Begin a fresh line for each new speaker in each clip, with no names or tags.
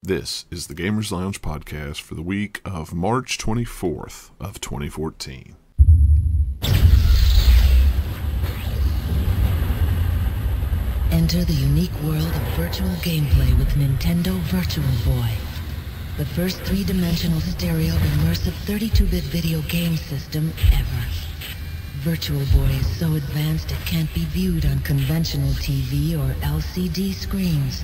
This is the Gamers Lounge podcast for the week of March 24th of 2014.
Enter the unique world of virtual gameplay with Nintendo Virtual Boy, the first three-dimensional stereo immersive 32-bit video game system ever. Virtual Boy is so advanced it can't be viewed on conventional TV or LCD screens.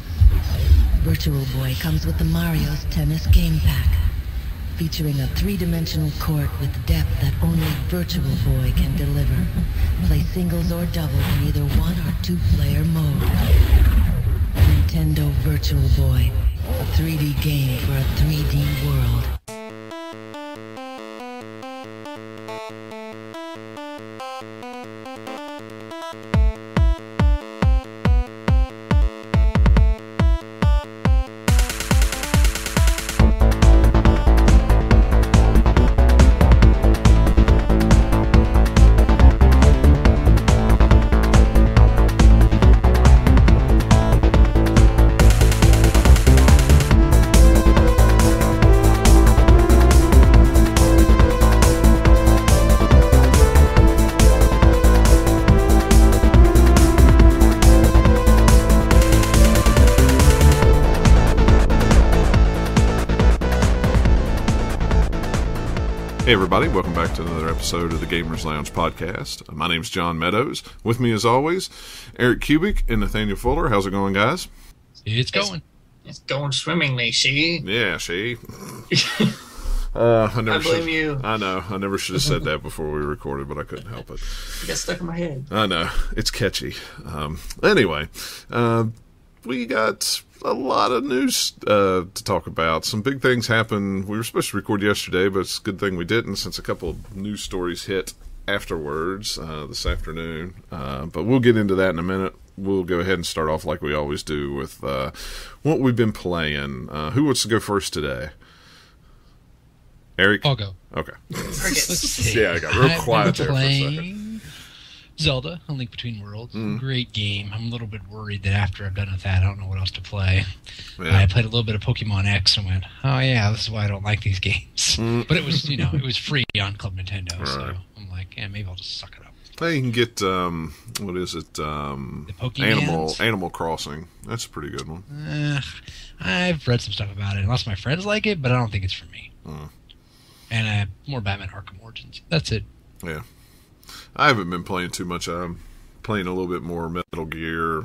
Virtual Boy comes with the Mario's Tennis Game Pack, featuring a three-dimensional court with depth that only Virtual Boy can deliver. Play singles or doubles in either one or two-player mode. Nintendo Virtual Boy, a 3D game for a 3D world.
Hey everybody, welcome back to another episode of the Gamers Lounge podcast. My name's John Meadows. With me as always, Eric Kubik and Nathaniel Fuller. How's it going, guys?
It's going.
It's going swimmingly, see?
Yeah, see?
I blame you.
I know. I never should have said that before we recorded, but I couldn't help it.
It got stuck in my head.
I know. It's catchy. Anyway, we got a lot of news to talk about. Some big things happened. We were supposed to record yesterday, but it's a good thing we didn't, since a couple of news stories hit afterwards this afternoon. But we'll get into that in a minute. We'll go ahead and start off like we always do with what we've been playing. Who wants to go first today? Eric?
I'll go.
Okay.
Let's see.
Yeah, I got real quiet there for a second.
Playing Zelda, A Link Between Worlds. Great game. I'm a little bit worried that after I'm done with that, I don't know what else to play.
Yeah.
I played a little bit of Pokemon X and went, oh yeah, this is why I don't like these games. But it was, it was free on Club Nintendo,
Right.
so I'm like, yeah, maybe I'll just suck it up.
Hey, you can get, what is it?
The Pokemans?
Animal Crossing. That's a pretty good one.
I've read some stuff about it. Unless my friends like it, but I don't think it's for me. And more Batman Arkham Origins. That's it.
Yeah. I haven't been playing too much. I'm playing a little bit more Metal Gear,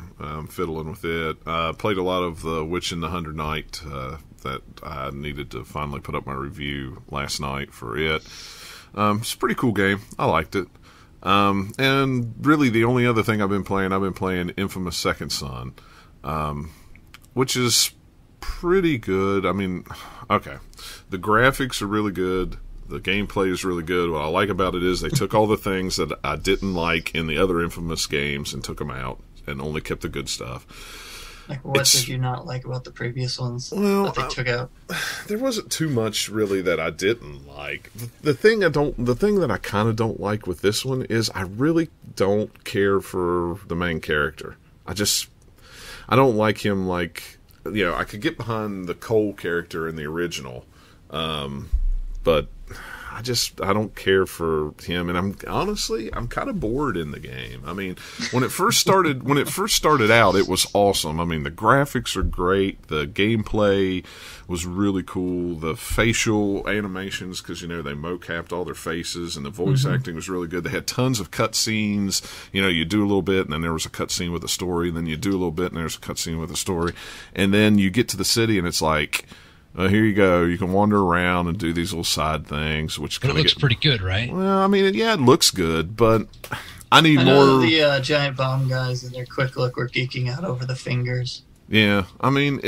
fiddling with it. Played a lot of The Witch and the Hundred Knight that I needed to finally put up my review last night for it. It's a pretty cool game. I liked it. And really the only other thing I've been playing Infamous Second Son, which is pretty good. I mean, okay, the graphics are really good. The gameplay is really good. What I like about it is they took all the things that I didn't like in the other Infamous games and took them out and only kept the good stuff.
Like, what did you not like about the previous ones that they took out?
There wasn't too much really that I didn't like. The thing that I kind of don't like with this one is I really don't care for the main character. I don't like him. Like, I could get behind the Cole character in the original, but I don't care for him, and I'm kind of bored in the game. I mean, when it first started out, it was awesome. I mean, the graphics are great, the gameplay was really cool, the facial animations, because they mocapped all their faces, and the voice acting was really good. They had tons of cutscenes. You do a little bit, and then there was a cutscene with a story, and then you do a little bit, and there's a cutscene with a story, and then you get to the city, and it's like, here you go. You can wander around and do these little side things, which
But it looks pretty good, right?
Well, I mean, yeah, it looks good, but I need
I know
more.
The giant bomb guys and their quick look were geeking out over the fingers.
Yeah, I mean,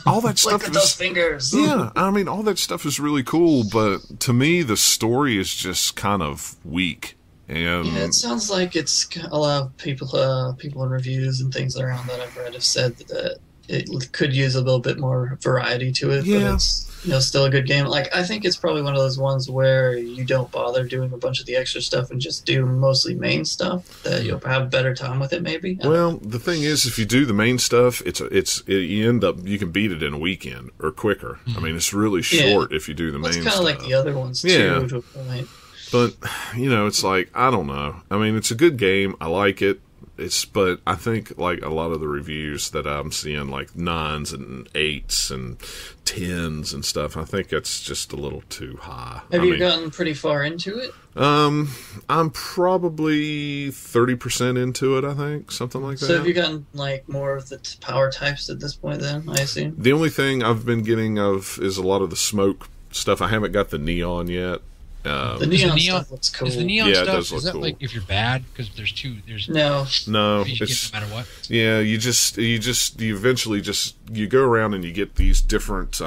all that stuff.
Look at those fingers.
Yeah, I mean, all that stuff is really cool, but to me, the story is just kind of weak. And
yeah, it sounds like it's a lot of people in reviews and things around that I've read have said that it could use a little bit more variety to it,
Yeah.
but it's still a good game. Like I think it's probably one of those ones where you don't bother doing a bunch of the extra stuff and just do mostly main stuff. That you'll have a better time with it, maybe.
Well, the thing is, if you do the main stuff, you can beat it in a weekend or quicker. I mean, it's really short if you do the main stuff.
It's kind of like the other ones too, to a point.
But it's like, I don't know. I mean, it's a good game. I like it. But I think like a lot of the reviews that I'm seeing, like 9s and 8s and 10s and stuff, I think that's just a little too high.
Have you gotten pretty far into it?
I'm probably 30% into it, I think, something like that.
So have you gotten like more of the power types at this point then, I assume?
The only thing I've been getting of is a lot of the smoke stuff. I haven't got the neon yet.
The neon stuff looks cool.
Is the neon
it
stuff,
does look
is that
cool.
like if you're bad? Because there's
No,
you get
it's
no matter what.
yeah. You eventually you go around and you get these different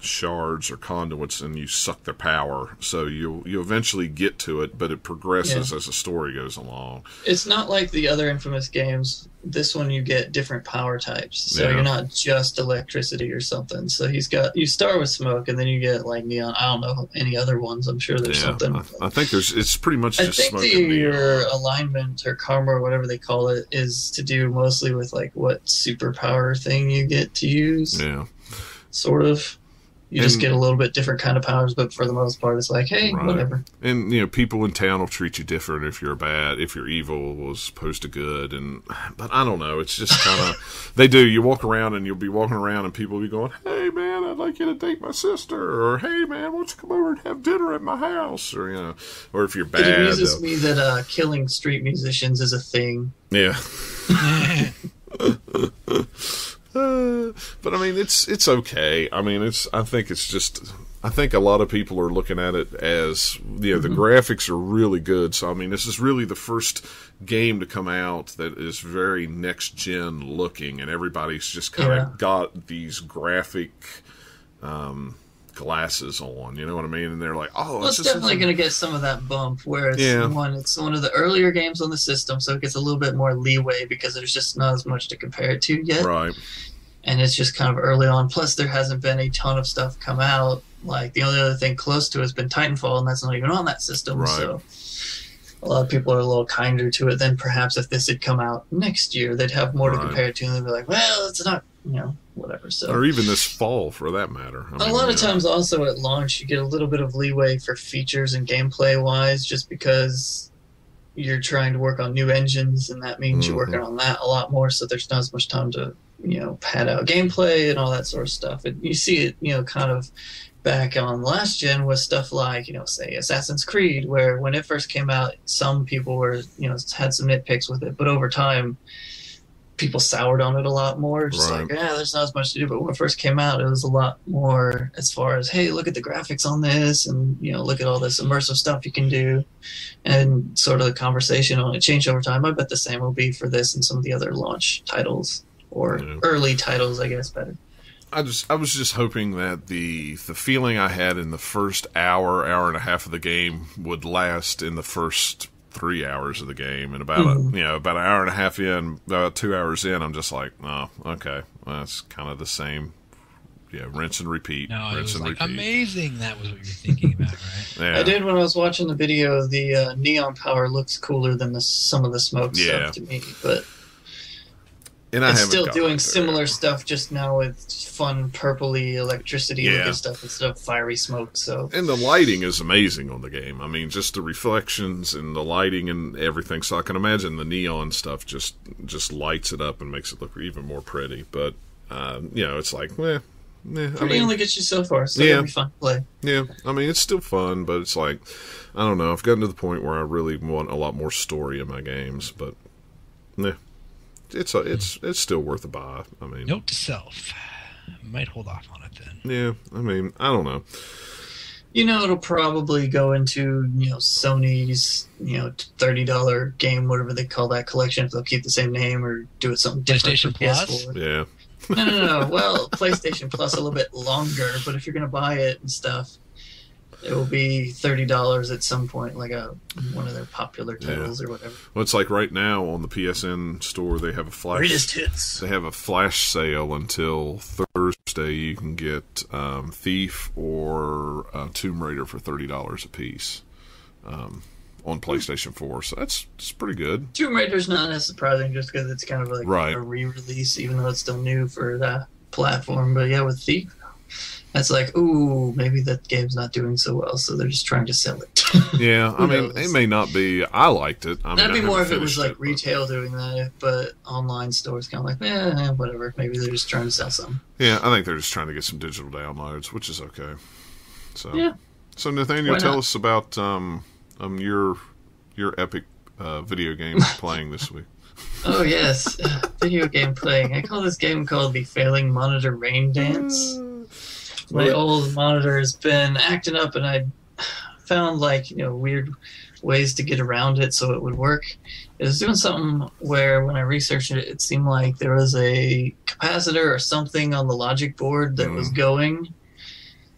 shards or conduits, and you suck their power. So you eventually get to it, but it progresses as the story goes along.
It's not like the other Infamous games. This one you get different power types, so you're not just electricity or something. So you start with smoke, and then you get like neon. I don't know any other ones. I'm sure there's something.
I think it's pretty much just smoke. I think
your alignment or karma or whatever they call it is to do mostly with like what superpower thing you get to use.
Yeah,
sort of. You just get a little bit different kind of powers, but for the most part, it's like, hey, whatever.
And people in town will treat you different if you're evil as opposed to good. But I don't know. It's just kind of they do. You walk around and you'll be walking around and people will be going, "Hey man, I'd like you to date my sister," or "Hey man, why don't you come over and have dinner at my house?" Or or if you're bad.
It amuses me that killing street musicians is a thing.
Yeah. But I mean, it's okay. I mean, I think a lot of people are looking at it as the graphics are really good. So I mean, this is really the first game to come out that is very next gen looking, and everybody's just kind of got these graphic glasses on. You know what I mean? And they're like, oh,
well, it's definitely going to get some of that bump. Where it's one of the earlier games on the system, so it gets a little bit more leeway because there's just not as much to compare it to yet.
Right.
And it's just kind of early on. Plus, there hasn't been a ton of stuff come out. Like, the only other thing close to it has been Titanfall, and that's not even on that system. Right. So a lot of people are a little kinder to it than perhaps if this had come out next year. They'd have more to compare it to, and they'd be like, well, it's not, whatever. So,
or even this fall, for that matter.
A lot of times also at launch, you get a little bit of leeway for features and gameplay-wise, just because you're trying to work on new engines, and that means you're working on that a lot more, so there's not as much time to pad out gameplay and all that sort of stuff. And you see it, kind of back on last gen with stuff like, say Assassin's Creed, where when it first came out, some people were, had some nitpicks with it, but over time, people soured on it a lot more. Just like, there's not as much to do. But when it first came out, it was a lot more as far as, hey, look at the graphics on this, and look at all this immersive stuff you can do, and sort of the conversation on it changed over time. I bet the same will be for this and some of the other launch titles. Or early titles, I guess, better.
I was just hoping that the feeling I had in the first hour and a half of the game would last in the first 3 hours of the game, and about about an hour and a half in, about 2 hours in, I'm just like, oh, okay, well, that's kind of the same. Yeah, rinse and repeat.
No,
rinse
it was
and
like
repeat.
Amazing. That was what you're thinking about, right?
Yeah.
I did when I was watching the video. The neon power looks cooler than some of the smoke stuff to me, but.
And
it's still doing similar stuff, just now with fun purpley electricity looking stuff instead of fiery smoke. So,
and the lighting is amazing on the game. I mean, just the reflections and the lighting and everything. So I can imagine the neon stuff just lights it up and makes it look even more pretty. But it's like,
pretty only gets you so far. So it'll be fun to play.
Yeah, I mean, it's still fun, but it's like, I don't know. I've gotten to the point where I really want a lot more story in my games, but it's still worth a buy. I mean,
note to self: might hold off on it then.
Yeah, I mean, I don't know.
It'll probably go into Sony's $30 game, whatever they call that collection. If they'll keep the same name or do it something different.
PlayStation Plus.
Yeah.
No. Well, PlayStation Plus a little bit longer, but if you're gonna buy it and stuff, it will be $30 at some point, like one of their popular titles or whatever.
Well, it's like right now on the PSN store, they have a
Greatest hits.
They have a flash sale until Thursday. You can get Thief or Tomb Raider for $30 a piece on PlayStation 4. So that's pretty good.
Tomb Raider's not as surprising just because it's kind of like a re-release, even though it's still new for that platform. But yeah, with Thief, that's like, ooh, maybe that game's not doing so well, so they're just trying to sell it.
Yeah, I mean, it may not be. I liked it.
That'd be more if it was like retail doing that, but online stores kind of like, whatever. Maybe they're just trying to sell something.
Yeah, I think they're just trying to get some digital downloads, which is okay. So,
yeah.
So Nathaniel, tell us about your epic video game playing this week.
Oh yes, video game playing. I call this game called the Failing Monitor Rain Dance. My old monitor has been acting up, and I found weird ways to get around it so it would work. It was doing something where when I researched it, it seemed like there was a capacitor or something on the logic board that was going.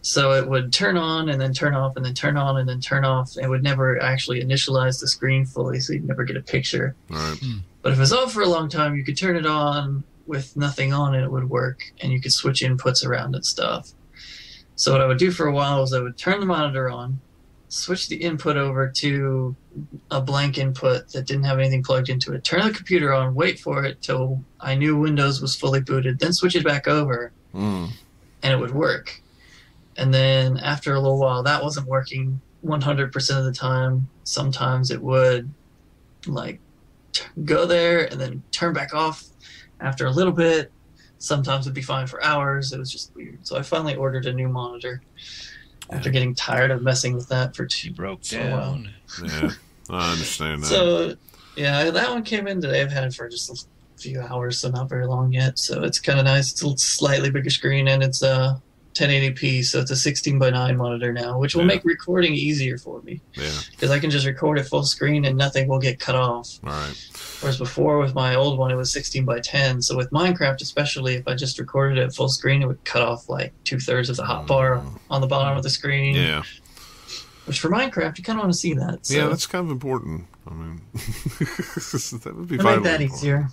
So it would turn on and then turn off and then turn on and then turn off. It would never actually initialize the screen fully, so you'd never get a picture.
Right.
But if it was off for a long time, you could turn it on with nothing on it would work, and you could switch inputs around and stuff. So what I would do for a while was I would turn the monitor on, switch the input over to a blank input that didn't have anything plugged into it, turn the computer on, wait for it till I knew Windows was fully booted, then switch it back over, and it would work. And then after a little while, that wasn't working 100% of the time. Sometimes it would go there and then turn back off after a little bit. Sometimes it'd be fine for hours. It was just weird. So I finally ordered a new monitor after getting tired of messing with that for
She broke
a while.
Yeah, I understand that.
So, yeah, that one came in today. I've had it for just a few hours, so not very long yet. So it's kind of nice. It's a slightly bigger screen, and it's 1080p, so it's a 16:9 monitor now, which will make recording easier for me. Yeah. Because I can just record at full screen and nothing will get cut off.
All right.
Whereas before with my old one, it was 16:10. So with Minecraft, especially, if I just recorded it at full screen, it would cut off like 2/3 of the hotbar on the bottom of the screen.
Yeah.
Which for Minecraft, you kind of want to see that. So.
Yeah, that's kind of important. I mean, that would be
make that easier.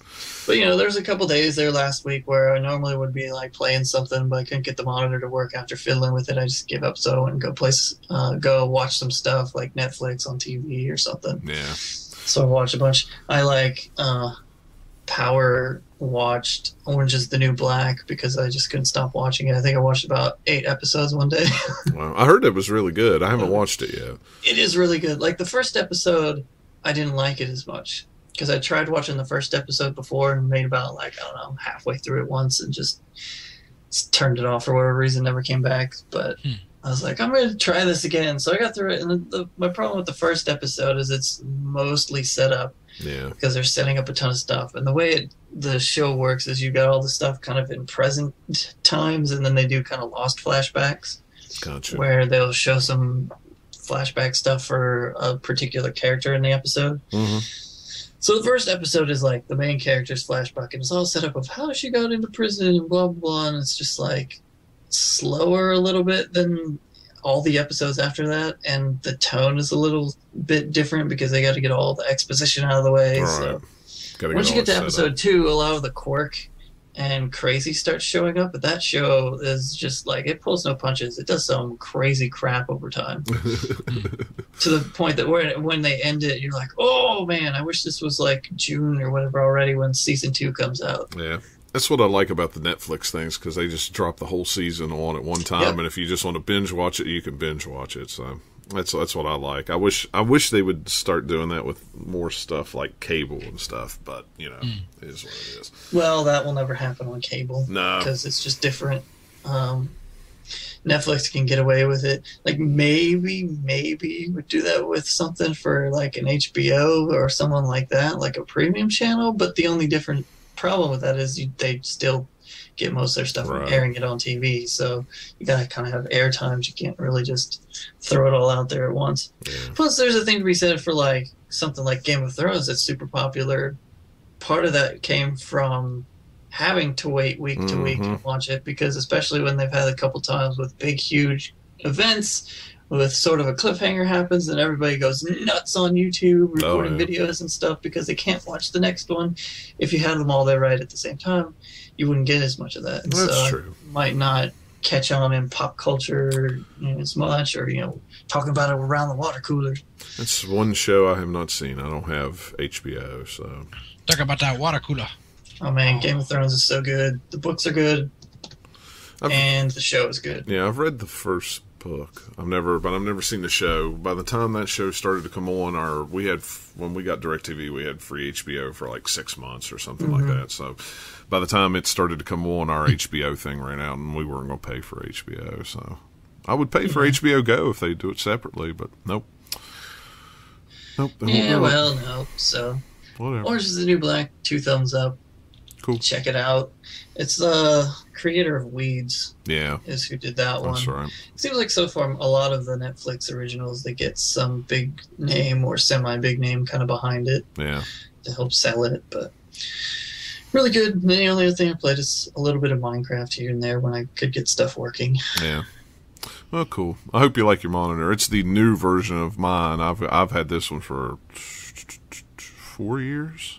But there's a couple days there last week where I normally would be like playing something, but I couldn't get the monitor to work after fiddling with it. I just give up, so I went and go watch some stuff like Netflix on TV or something.
Yeah.
So I watched a bunch. I power watched Orange is the New Black because I just couldn't stop watching it. I think I watched about 8 episodes one day.
Wow. I heard it was really good. I haven't watched it yet.
It is really good. Like the first episode, I didn't like it as much because I tried watching the first episode before and made about halfway through it once and just turned it off for whatever reason, never came back. But I was like, I'm going to try this again. So I got through it. And my problem with the first episode is it's mostly set up.
Yeah.
Because they're setting up a ton of stuff. And the way the show works is you got all the stuff kind of in present times, and then they do kind of lost flashbacks.
Gotcha.
Where they'll show some flashback stuff for a particular character in the episode.
Mm-hmm.
So the first episode is like the main character's flashback, and it's all set up of how she got into prison and blah, blah, blah. And it's just like slower a little bit than all the episodes after that, and the tone is a little bit different because they got to get all the exposition out of the way.
All
so
right.
once you get to episode 2, a lot of the quirk and crazy starts showing up, but that show is just like, it pulls no punches. It does some crazy crap over time to the point that when they end it, you're like, oh man, I wish this was like June or whatever already when season 2 comes out.
Yeah. That's what I like about the Netflix things, because they just drop the whole season on at one time, and if you just want to binge watch it, you can binge watch it. So that's what I like. I wish they would start doing that with more stuff like cable and stuff, but it is what it is.
Well, that will never happen on cable.
No,
because it's just different. Netflix can get away with it. Like maybe you would do that with something for like an HBO or someone like that, like a premium channel. But the only different problem with that is they still get most of their stuff from airing it on TV, so you gotta kind of have air times. You can't really just throw it all out there at once. Plus there's a thing to be said for like something like Game of Thrones that's super popular. Part of that came from having to wait week to week to watch it, because especially when they've had a couple times with big huge events with sort of a cliffhanger happens, and everybody goes nuts on YouTube recording videos and stuff because they can't watch the next one. If you had them all there right at the same time, you wouldn't get as much of that. And
That's true.
Might not catch on in pop culture as much, or talking about it around the water cooler.
That's one show I have not seen. I don't have HBO, so
Talk about that water cooler.
Oh man, Game of Thrones is so good. The books are good, and the show is good.
Yeah, I've read the first book. I've never seen the show. By the time that show started to come on, when we got DirecTV, we had free HBO for like 6 months or something like that. So by the time it started to come on, our HBO thing ran out, and we weren't going to pay for HBO. So I would pay for HBO Go if they do it separately, but nope.
Yeah, well, no. So
whatever.
Orange is the New Black. 2 thumbs up.
Cool.
Check it out. It's the creator of Weeds.
Yeah,
is who did that one.
That's right.
It seems like so far a lot of the Netflix originals, they get some big name or semi-big name kind of behind it.
Yeah.
To help sell it, but really good. And the only other thing I played is a little bit of Minecraft here and there when I could get stuff working.
Yeah. Well, cool. I hope you like your monitor. It's the new version of mine. I've had this one for 4 years,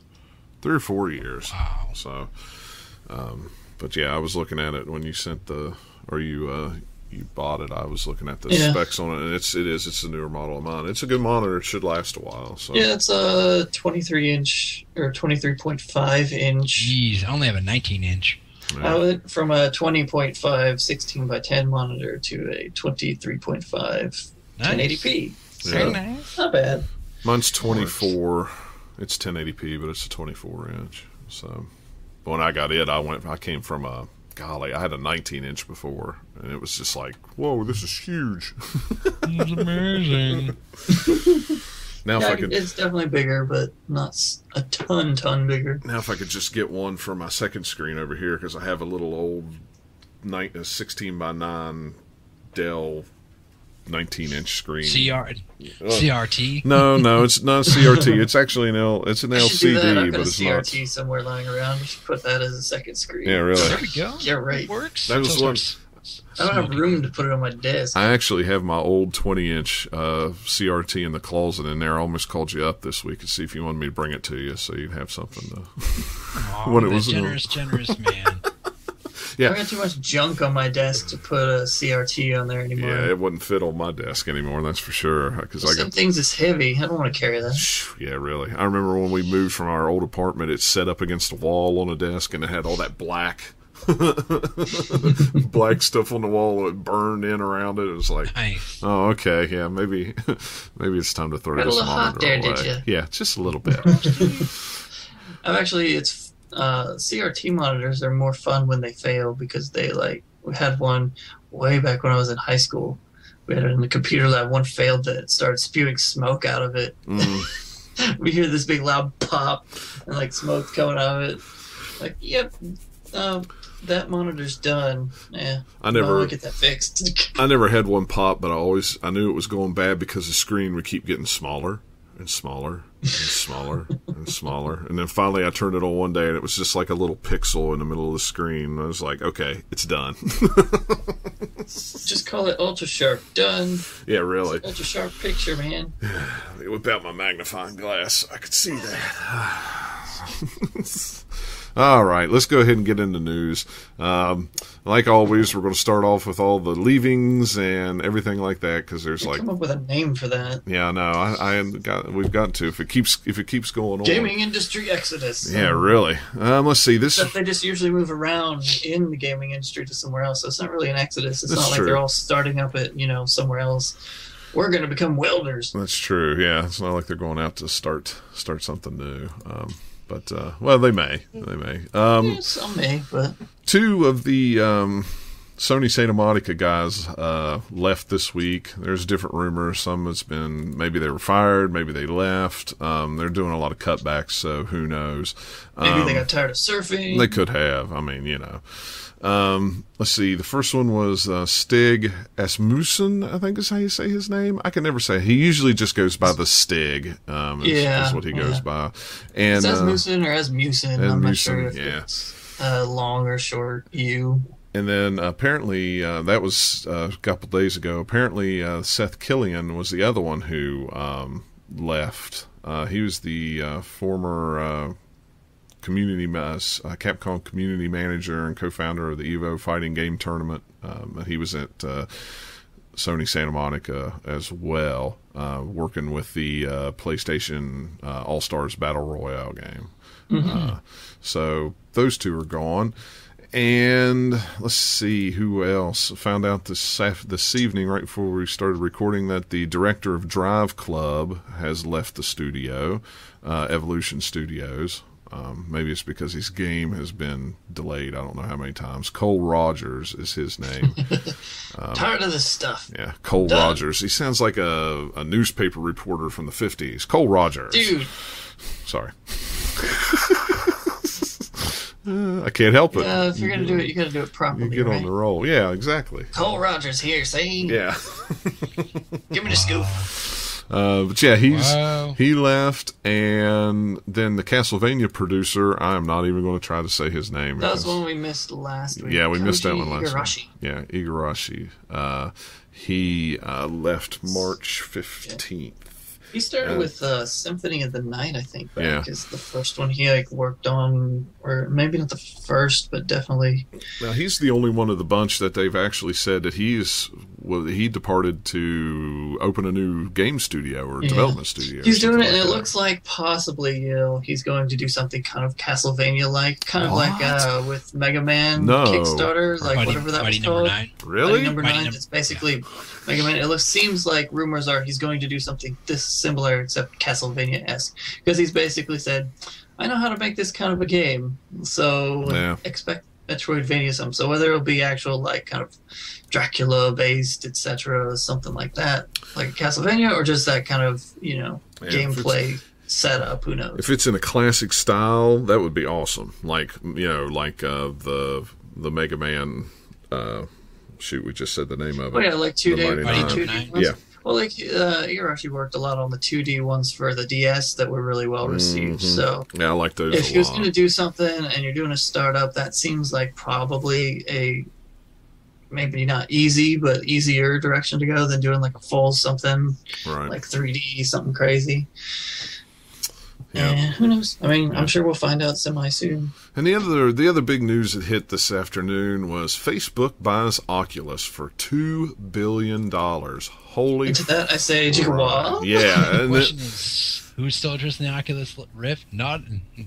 3 or 4 years.
Wow.
So, but yeah, I was looking at it when you sent you bought it. I was looking at the specs on it, and it's a newer model of mine. It's a good monitor. It should last a while. So
yeah, it's a 23-inch or 23.5-inch.
Jeez, I only have a 19-inch.
I went from a 20.5 16x10 monitor to a 23.5 1080p. So
nice.
Not bad.
Mine's 24. It's 1080p, but it's a 24-inch. So when I got it, I came from I had a 19-inch before, and it was just like, whoa, this is huge.
It's amazing.
Now,
it's definitely bigger, but not a ton bigger.
Now, if I could just get one for my second screen over here, because I have a little old 16x9 Dell 19-inch screen.
CRT?
No, it's not CRT. It's actually an LCD,
but
it's
not.
not.
CRT somewhere lying around. You should put that as a second screen.
Yeah, really.
There we go.
Yeah, right.
It works.
That was one.
I don't have room to put it on my desk.
I actually have my old 20-inch CRT in the closet in there. I almost called you up this week to see if you wanted me to bring it to you, so you'd have something to.
When it was generous man.
Yeah.
I got too much junk on my desk to put a CRT on there anymore.
Yeah, it wouldn't fit on my desk anymore. That's for sure. Because
some things is heavy. I don't want to carry that.
Yeah, really. I remember when we moved from our old apartment, it set up against a wall on a desk, and it had all that black stuff on the wall that burned in around it. It was like,
nice.
Oh, okay, yeah, maybe it's time to throw this monitor away.
Did you?
Yeah, just a little bit.
It's CRT monitors are more fun when they fail because we had one way back when I was in high school. We had it in the computer lab. One failed that started spewing smoke out of it. We hear this big loud pop and smoke coming out of it. Yep. That monitor's done. Yeah, I'll get that fixed.
I never had one pop, but I knew it was going bad because the screen would keep getting smaller and smaller and smaller and smaller. And then finally I turned it on one day, and it was just like a little pixel in the middle of the screen. I was like, okay, it's done.
Just call it ultra sharp. Done.
Yeah, really.
Ultra sharp picture, man.
Without my magnifying glass, I could see that. All right, let's go ahead and get into news. Like always, we're going to start off with all the leavings and everything like that because there's
come up with a name for that.
Yeah, no, we've got to if it keeps going on.
Gaming industry exodus.
Yeah, really. Let's see this.
Except they just usually move around in the gaming industry to somewhere else, so it's not really an exodus. It's
That's
not like
true.
they're all starting up at somewhere else. We're going to become welders.
That's true. Yeah, it's not like they're going out to start something new. But they may.
Yeah, some may, but
2 of the Sony Santa Monica guys left this week. There's different rumors. Some has been maybe they were fired, maybe they left. They're doing a lot of cutbacks, so who knows?
Maybe they got tired of surfing.
They could have. I mean, let's see. The first one was Stig Asmussen, I think is how you say his name. I can never say. He usually just goes by the Stig. Is what he goes by. And
it's Asmussen or Asmussen. I'm not sure if
yeah.
it's long or short U.
And then apparently, that was a couple days ago. Apparently, Seth Killian was the other one who left. He was the former Capcom community manager and co-founder of the Evo fighting game tournament. He was at Sony Santa Monica as well, working with the PlayStation All-Stars Battle Royale game. So those two are gone. And let's see who else. Found out this evening, right before we started recording, that the director of Drive Club has left the studio, Evolution Studios. Maybe it's because his game has been delayed. I don't know how many times. Cole Rogers is his name.
Tired of this stuff.
Yeah, Cole Rogers. He sounds like a newspaper reporter from the 50s. Cole Rogers.
Dude.
Sorry. I can't help it.
Yeah, if you're gonna do it, you gotta do it properly.
You get on the roll. Yeah, exactly.
Cole Rogers here saying,
yeah.
Give me the scoop.
But yeah, he left, and then the Castlevania producer, I am not even going to try to say his name.
That was one we missed last week.
Yeah, we missed that one last
week.
Yeah, Igarashi. He left March 15th.
He started with Symphony of the Night, I think, back is the first one he worked on, or maybe not the first, but definitely.
Now he's the only one of the bunch that they've actually said that he departed to open a new game studio or development studio.
He's doing it, and it looks like possibly he's going to do something kind of Castlevania-like, kind of like with Mega Man Kickstarter, like whatever that was called.
Really?
Number 9. It's basically Mega Man. It seems like rumors are he's going to do something this similar, except Castlevania-esque, because he's basically said, I know how to make this kind of a game, so expect Metroidvania some. So whether it'll be actual kind of Dracula based, etc., something like that, like a Castlevania, or just that kind of gameplay setup, who knows?
If it's in a classic style, that would be awesome. Like the Mega Man. Shoot, we just said the name of it.
Oh yeah, like 2D.
Yeah.
Well, Igarashi worked a lot on the 2D ones for the DS that were really well received. So
yeah, I like those.
If he was going to do something and you're doing a startup, that seems like probably a maybe not easy, but easier direction to go than doing like a full something like 3D, something crazy. Yeah, who knows? I mean, I'm sure we'll find out semi soon.
And the other big news that hit this afternoon was Facebook buys Oculus for $2 billion. Holy!
And to that I say, what?
Yeah.
The question is, who's still interested in the Oculus Rift? Not.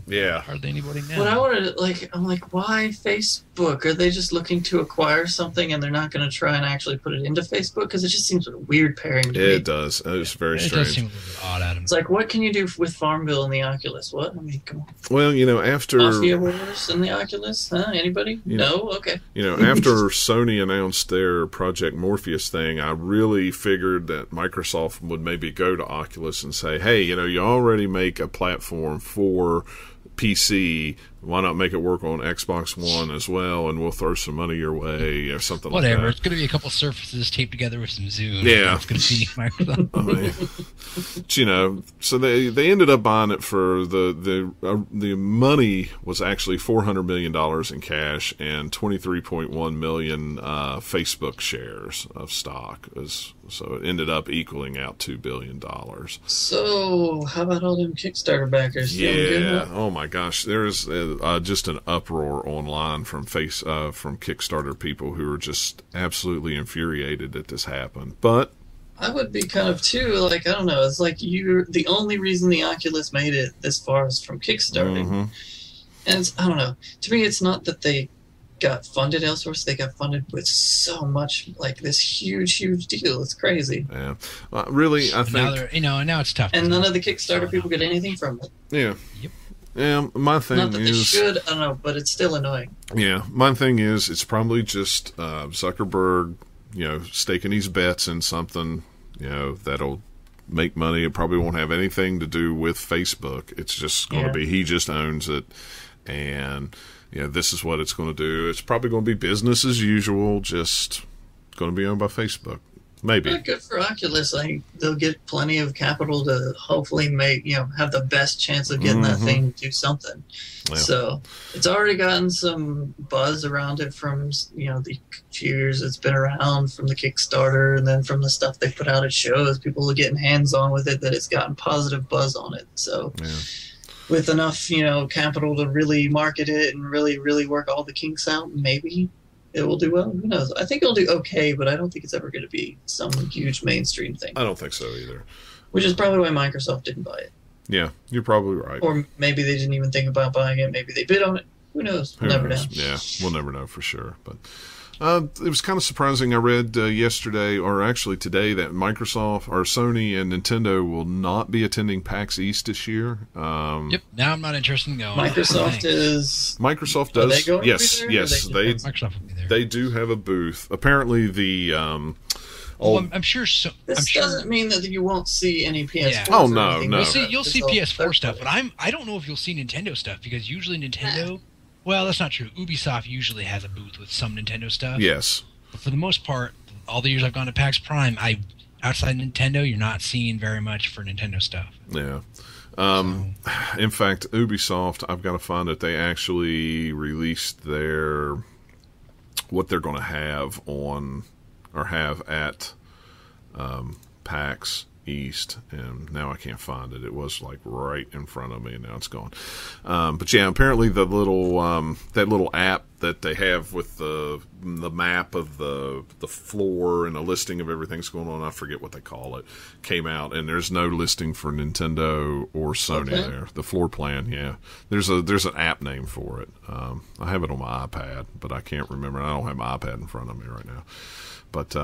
Yeah.
Hardly anybody now.
What I wanted, I'm like, why Facebook? Are they just looking to acquire something and they're not going to try and actually put it into Facebook? Because it just seems like a weird pairing to me.
It does. It's very strange.
It does seem a little bit odd, Adam.
It's like, what can you do with Farmville and the Oculus? What? I mean, come on.
Well, after
Mafia Wars and the Oculus? Huh? Anybody? No? Okay.
After Sony announced their Project Morpheus thing, I really figured that Microsoft would maybe go to Oculus and say, hey, you already make a platform for PC. Why not make it work on Xbox One as well, and we'll throw some money your way or something like that.
Whatever. It's going to be a couple surfaces taped together with some zoom.
Yeah.
It's going to be Microsoft.
I mean, so they ended up buying it for the money was actually $400 million in cash and 23.1 million Facebook shares of stock. So it ended up equaling out $2 billion.
So how about all them Kickstarter backers?
Yeah. Oh my gosh, there's just an uproar online from Kickstarter people who are just absolutely infuriated that this happened. But
I would be kind of too, I don't know. It's like the only reason the Oculus made it this far is from Kickstarting. And I don't know. To me, it's not that they got funded elsewhere, so they got funded with so much, this huge deal. It's crazy.
Yeah. Really, I think...
now it's tough.
And none of the Kickstarter people get anything from it.
Yeah.
Yep.
Yeah, my thing
Not that they should, I don't know, but it's still annoying.
Yeah, my thing is, it's probably just Zuckerberg, staking his bets in something, that'll make money. It probably won't have anything to do with Facebook. It's just going to be, he just owns it, and this is what it's going to do. It's probably going to be business as usual, just going to be owned by Facebook. Maybe.
Good for Oculus. Like they'll get plenty of capital to hopefully make have the best chance of getting that thing to do something. Yeah. So it's already gotten some buzz around it from the few years it's been around, from the Kickstarter, and then from the stuff they put out at shows. People are getting hands on with it. That it's gotten positive buzz on it. So with enough capital to really market it and really work all the kinks out, maybe it will do well. Who knows? I think it'll do okay, but I don't think it's ever going to be some huge mainstream thing.
I don't think so either.
Which is probably why Microsoft didn't buy it.
Yeah, you're probably right.
Or maybe they didn't even think about buying it. Maybe they bid on it. Who knows? We'll never know.
Yeah, we'll never know for sure. But it was kind of surprising. I read yesterday, or actually today, that Microsoft or Sony and Nintendo will not be attending PAX East this year.
Yep. Now I'm not interested in going.
Microsoft is.
Microsoft does.
Are they going
yes,
to be there?
yes.
Microsoft will be there.
They do have a booth. Apparently, the.
Well, I'm sure.
This doesn't mean that you won't see any PS4.
Yeah.
Oh no.
You'll see PS4 stuff, but I don't know if you'll see Nintendo stuff, because usually Nintendo. Well, that's not true. Ubisoft usually has a booth with some Nintendo stuff.
Yes.
But for the most part, all the years I've gone to PAX Prime, outside Nintendo, you're not seeing very much for Nintendo stuff.
Yeah. In fact, Ubisoft, I've got to find that they actually released what they're going to have on, or have at PAX East, and now I can't find it. It was like right in front of me, and now it's gone. But yeah, apparently the little that little app that they have with the map of the floor and a listing of everything that's going on, I forget what they call it, came out, and there's no listing for Nintendo or Sony there. The floor plan, yeah. There's an app name for it. I have it on my iPad, but I can't remember. I don't have my iPad in front of me right now. But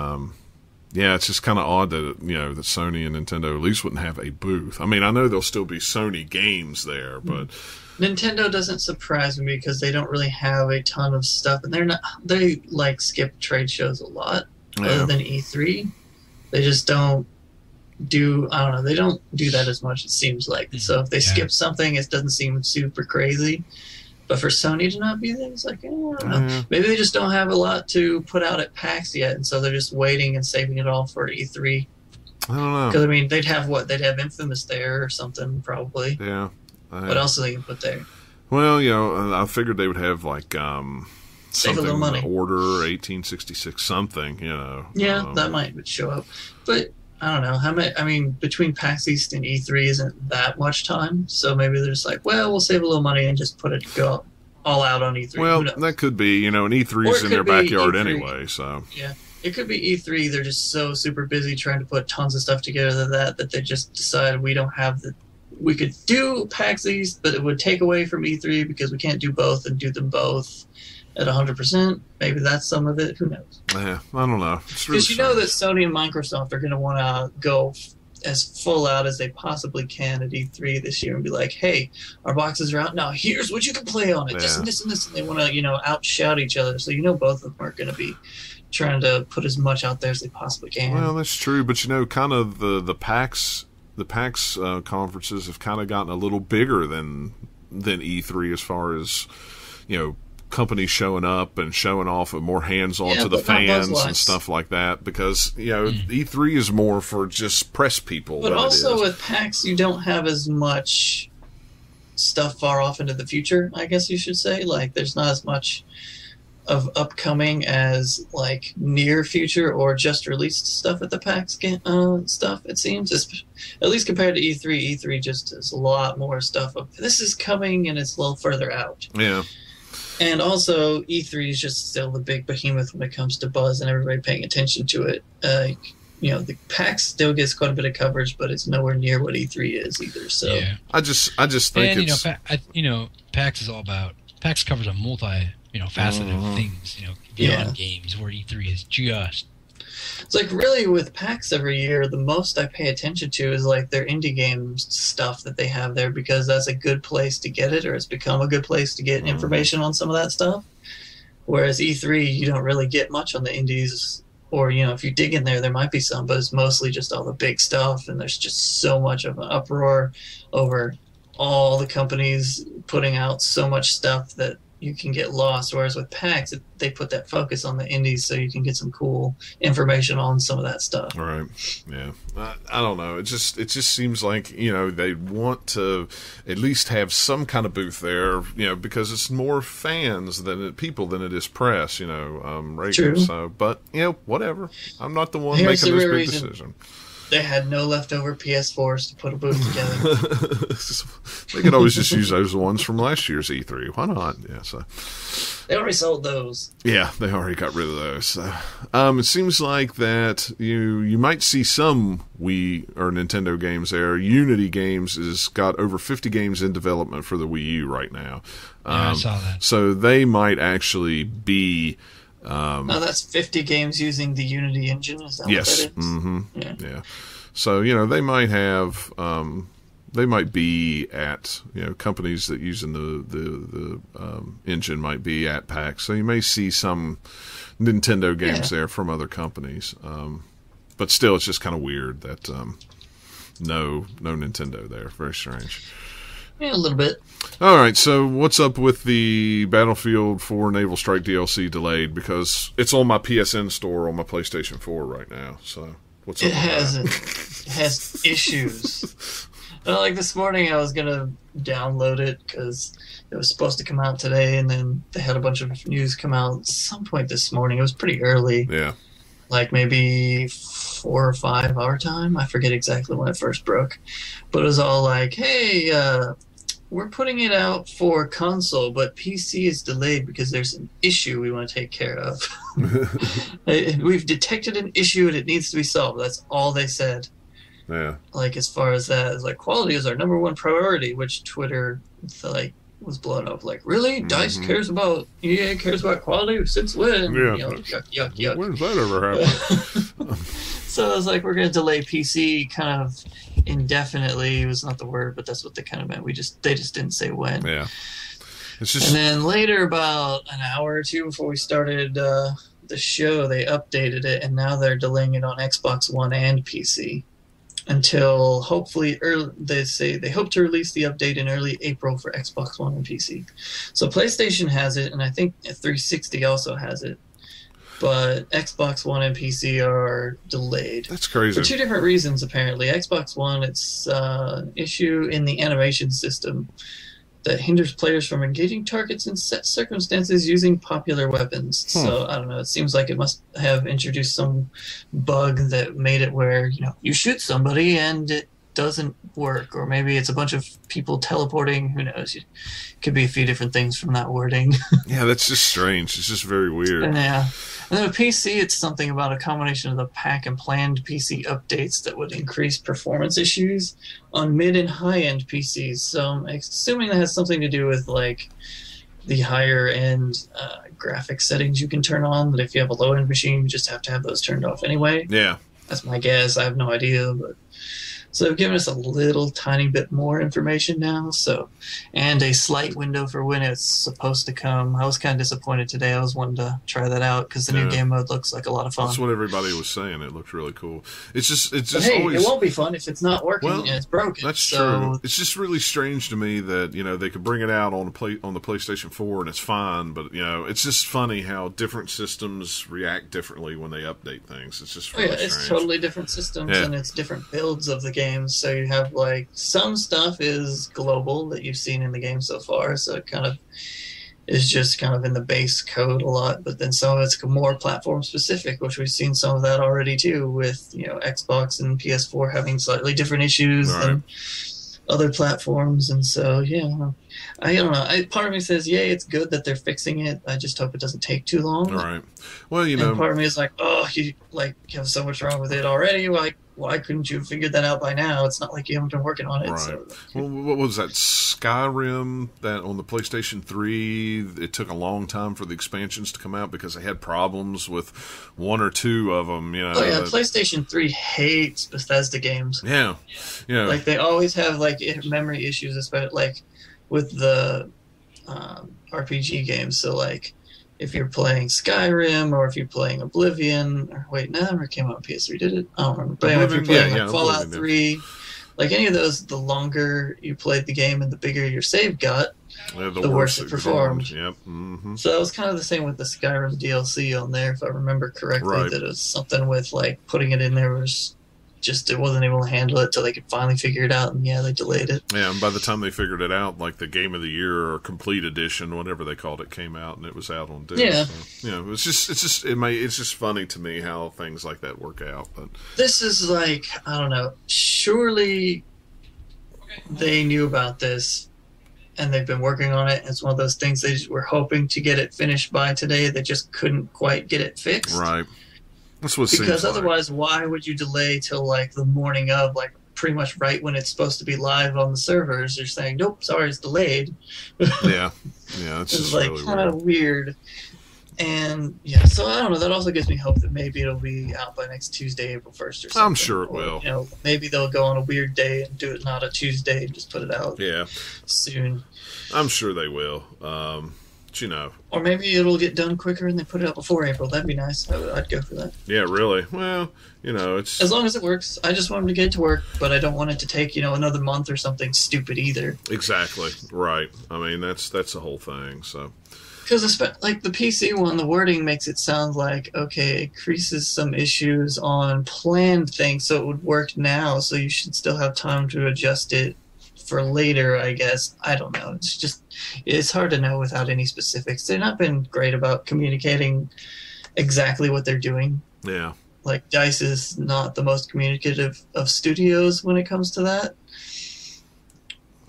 yeah, it's just kind of odd that that Sony and Nintendo at least wouldn't have a booth. I mean, I know there'll still be Sony games there, but
Nintendo doesn't surprise me because they don't really have a ton of stuff, and they skip trade shows a lot. Other than E3, they just don't do. I don't know. They don't do that as much. It seems like. So if they skip something, it doesn't seem super crazy. But for Sony to not be there, it's like, I don't know. Maybe they just don't have a lot to put out at PAX yet, and so they're just waiting and saving it all for E3.
I don't know.
Because, I mean, they'd have Infamous there or something, probably.
Yeah.
What else do they put there?
Well, I figured they would have,
save a little money.
Order 1866 something,
Yeah, that might show up. But I don't know how many. I mean, between PAX East and E3 isn't that much time, so maybe they're just like, well, we'll save a little money and just go all out on E3.
Well, that could be, and E3's in their backyard anyway, so
yeah, it could be E3. They're just so super busy trying to put tons of stuff together that they just decide we don't have the. We could do PAX East, but it would take away from E3 because we can't do both and do them both at 100%. Maybe that's some of it. Who knows?
Yeah, I don't know.
Because you know that Sony and Microsoft are going to want to go as full out as they possibly can at E3 this year and be like, hey, our boxes are out now. Here's what you can play on it. This and this and this. And they want to, outshout each other. So both of them are going to be trying to put as much out there as they possibly can.
Well, that's true. But, kind of the PAX conferences have kind of gotten a little bigger than E3 as far as, companies showing up and showing off and more hands-on to the fans and stuff like that, because E3 is more for just press people.
But also with PAX, you don't have as much stuff far off into the future, I guess you should say. There's not as much of upcoming as near future or just released stuff at the PAX stuff, it seems. At least compared to E3. E3 just has a lot more stuff of this is coming and it's a little further out.
Yeah.
And also, E3 is just still the big behemoth when it comes to buzz and everybody paying attention to it. The PAX still gets quite a bit of coverage, but it's nowhere near what E3 is either. So
yeah.
I just think it's
PAX is all about PAX covers a faceted of things beyond games, where E3 is just.
It's really with PAX every year, the most I pay attention to is their indie games stuff that they have there, because that's a good place to get it, or it's become a good place to get information on some of that stuff. Whereas E3, you don't really get much on the indies, or if you dig in there might be some, but it's mostly just all the big stuff, and there's just so much of an uproar over all the companies putting out so much stuff that you can get lost. Whereas with PAX, they put that focus on the indies, so you can get some cool information on some of that stuff.
Right. Yeah. I don't know. It just seems like, they want to at least have some kind of booth there, because it's more fans people than it is press, right?
True.
So, but whatever. I'm not the one making this big decision.
They had no leftover PS4s to put a booth together.
They could always just use those ones from last year's E3. Why not? Yeah, so
they already sold those.
Yeah, they already got rid of those. So, it seems like that you might see some Wii or Nintendo games there. Unity Games has got over 50 games in development for the Wii U right now.
I saw that.
So they might actually be.
No, that's 50 games using the Unity engine. Is that what that is?
Mm-hmm. Yeah. So they might have, they might be at companies that using the engine might be at PAX. So you may see some Nintendo games there from other companies. But still, it's just kind of weird that no Nintendo there. Very strange.
Yeah, a little bit.
All right, so what's up with the Battlefield 4 Naval Strike DLC delayed? Because it's on my PSN store on my PlayStation 4 right now. So what's up with that?
It has issues. Like this morning, I was going to download it because it was supposed to come out today, and then they had a bunch of news come out at some point this morning. It was pretty early.
Yeah.
Like maybe 4 or 5 our time. I forget exactly when it first broke. But it was all like, hey, we're putting it out for console, but PC is delayed because there's an issue we want to take care of. We've detected an issue and it needs to be solved. That's all they said.
Yeah.
Like, as far as that, it's like, quality is our number one priority, which Twitter, was blown up. Like, really? DICE cares about quality? Since when?
Yeah.
Yuck.
When's that ever happened?
So I was like, we're going to delay PC kind of indefinitely. Was not the word, but that's what they kind of meant. They just didn't say when.
Yeah. It's just...
And then later, about an hour or two before we started the show, they updated it, and now they're delaying it on Xbox One and PC until hopefully they say they hope to release the update in early April for Xbox One and PC. So PlayStation has it, and I think 360 also has it. But Xbox One and PC are delayed.
That's crazy.
For 2 different reasons, apparently. Xbox One, it's an issue in the animation system that hinders players from engaging targets in set circumstances using popular weapons. So, I don't know. It seems like it must have introduced some bug that made it where, you shoot somebody and it doesn't work. Or maybe it's a bunch of people teleporting. Who knows? It could be a few different things from that wording.
Yeah, that's just strange. It's just very weird.
Yeah. And then with PC, it's something about a combination of the pack and planned PC updates that would increase performance issues on mid and high-end PCs. So I'm assuming that has something to do with, like, the higher-end graphics settings you can turn on, that if you have a low-end machine, you just have to have those turned off anyway.
Yeah.
That's my guess. I have no idea, but... So they've given us a little tiny bit more information now, and a slight window for when it's supposed to come. I was kind of disappointed today. I was wanting to try that out because the new game mode looks like a lot of fun.
That's what everybody was saying. It looked really cool. It's just
always... it won't be fun if it's not working and it's broken.
That's true. It's just really strange to me that they could bring it out on the PlayStation 4 and it's fine, but it's just funny how different systems react differently when they update things. It's just really strange.
It's totally different systems and it's different builds of the game. So you have some stuff is global that you've seen in the game so far, so it kind of is just kind of in the base code a lot, but then some of it's more platform specific, which we've seen some of that already too, with Xbox and PS4 having slightly different issues than other platforms. And so I don't know. Part of me says, yay, it's good that they're fixing it. I just hope it doesn't take too long.
All right. Well,
and part of me is like, oh, you have so much wrong with it already. Why couldn't you have figured that out by now? It's not like you haven't been working on it.
Right.
So.
Well, what was that? Skyrim, that on the PlayStation 3, it took a long time for the expansions to come out because they had problems with 1 or 2 of them.
Oh, yeah. PlayStation 3 hates Bethesda games.
Yeah.
They always have, memory issues, especially, with the RPG games. So, if you're playing Skyrim or if you're playing Oblivion, or wait, no, it never came out on PS3, did it? I don't remember. But anyway, if you're playing Fallout 3 Like any of those, the longer you played the game and the bigger your save got,
Yeah,
the worse it performed.
Yep. Mm-hmm.
So that was kind of the same with the Skyrim DLC on there, if I remember correctly.
Right.
That it was something with like putting it in there was just it wasn't able to handle it till they could finally figure it out, and yeah, they delayed it.
Yeah, and by the time they figured it out, like the Game of the Year or Complete Edition, whatever they called it, came out and it was out on disc.
Yeah.
So, you know, it's just funny to me how things like that work out. But
This is like, I don't know. Surely they knew about this and they've been working on it. It's one of those things they just were hoping to get it finished by today. They just couldn't quite get it fixed.
right, that's what it
Because
seems
otherwise, why would you delay till like the morning of, like pretty much right when it's supposed to be live on the servers? You're saying, nope, sorry, it's delayed.
like. Yeah, it's
It's
just
like
really
kind
weird.
of weird. And yeah, so I don't know. That also gives me hope that maybe it'll be out by next Tuesday, April 1st or something.
I'm sure it
Or,
will.
You know, maybe they'll go on a weird day and do it not a Tuesday and just put it out
Yeah,
soon.
I'm sure they will. But, you know,
Or maybe it'll get done quicker and they put it out before April. That'd be nice. I'd go for that.
yeah, really. Well, you know, it's
As long as it works. I just want them to get it to work, but I don't want it to take, another month or something stupid either.
exactly right. I mean, that's the whole thing. So.
Because like the PC one, the wording makes it sound like, okay, it increases some issues on planned things, so it would work now, so you should still have time to adjust it for later, I guess. I don't know. It's hard to know without any specifics. They've not been great about communicating exactly what they're doing.
Yeah.
Like, DICE is not the most communicative of studios when it comes to that.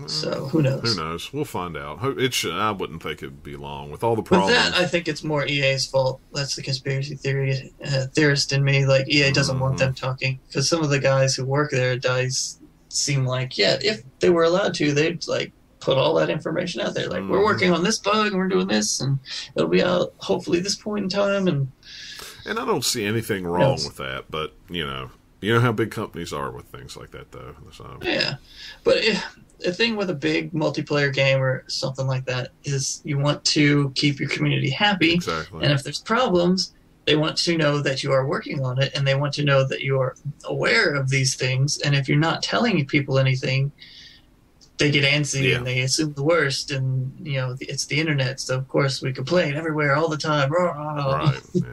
So, who knows?
Who knows? We'll find out. I wouldn't think it'd be long with all the
With
problems.
that, I think it's more EA's fault. That's the conspiracy theorist in me. Like, EA doesn't want them talking. Because some of the guys who work there at DICE seem like, yeah, if they were allowed to, they'd, like, put all that information out there. Like, we're working on this bug, and we're doing this, and it'll be out hopefully this point in time. And
I don't see anything wrong with that, but, you know how big companies are with things like that, though. So.
Yeah. But the thing with a big multiplayer game or something like that is you want to keep your community happy.
Exactly.
And if there's problems, they want to know that you are working on it, and they want to know that you are aware of these things. And if you're not telling people anything, they get antsy and they assume the worst. And, it's the internet, so of course we complain everywhere all the time.
Right, yeah.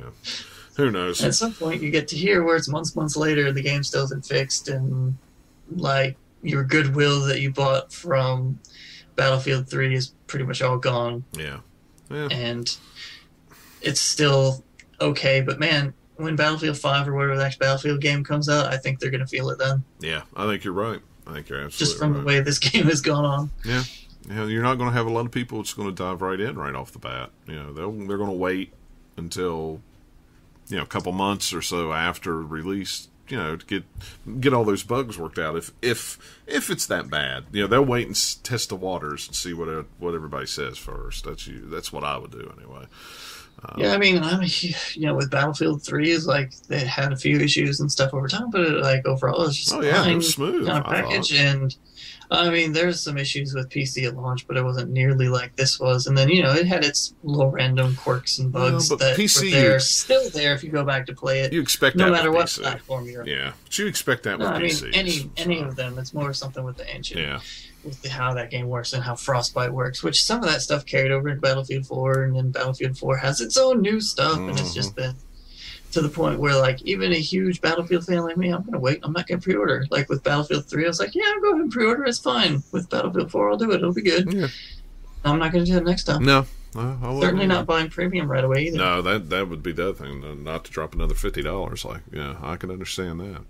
Who knows?
At some point you get to hear where it's months later, the game still isn't fixed, and, like, your goodwill that you bought from Battlefield 3 is pretty much all gone.
Yeah.
And it's still okay, but man, when Battlefield 5 or whatever the next Battlefield game comes out, I think they're going to feel it then.
Yeah, I think you're right. I think you're absolutely
just from
right.
the way this game has gone on.
Yeah. You're not going to have a lot of people that's going to dive right in right off the bat. They're going to wait until a couple months or so after release, to get all those bugs worked out. If it's that bad, they'll wait and test the waters and see what everybody says first. That's what I would do anyway.
Yeah, I mean, with Battlefield 3 is like they had a few issues and stuff over time, but overall it's just
it
fine
was smooth
kind of package. And I mean, there's some issues with PC at launch, but it wasn't nearly like this was. And then it had its little random quirks and bugs that
PC,
they're still there if you go back to play it.
You expect
no
that
matter
with
what
PC.
platform you're on.
Yeah, but you expect that with PC.
I mean, any of them. It's more something with the engine.
Yeah.
With how that game works and how Frostbite works, which some of that stuff carried over into Battlefield 4, and then Battlefield 4 has its own new stuff, and it's just been to the point where, like, even a huge Battlefield fan like me, I'm going to wait. I'm not going to pre-order. Like, with Battlefield 3, I was like, yeah, I'll go ahead and pre-order. It's fine. With Battlefield 4, I'll do it. It'll be good.
Yeah.
I'm not going to do it next time.
No.
Certainly not buying premium right away either.
No, that would be the other thing. Not to drop another $50. Like, yeah, I can understand that.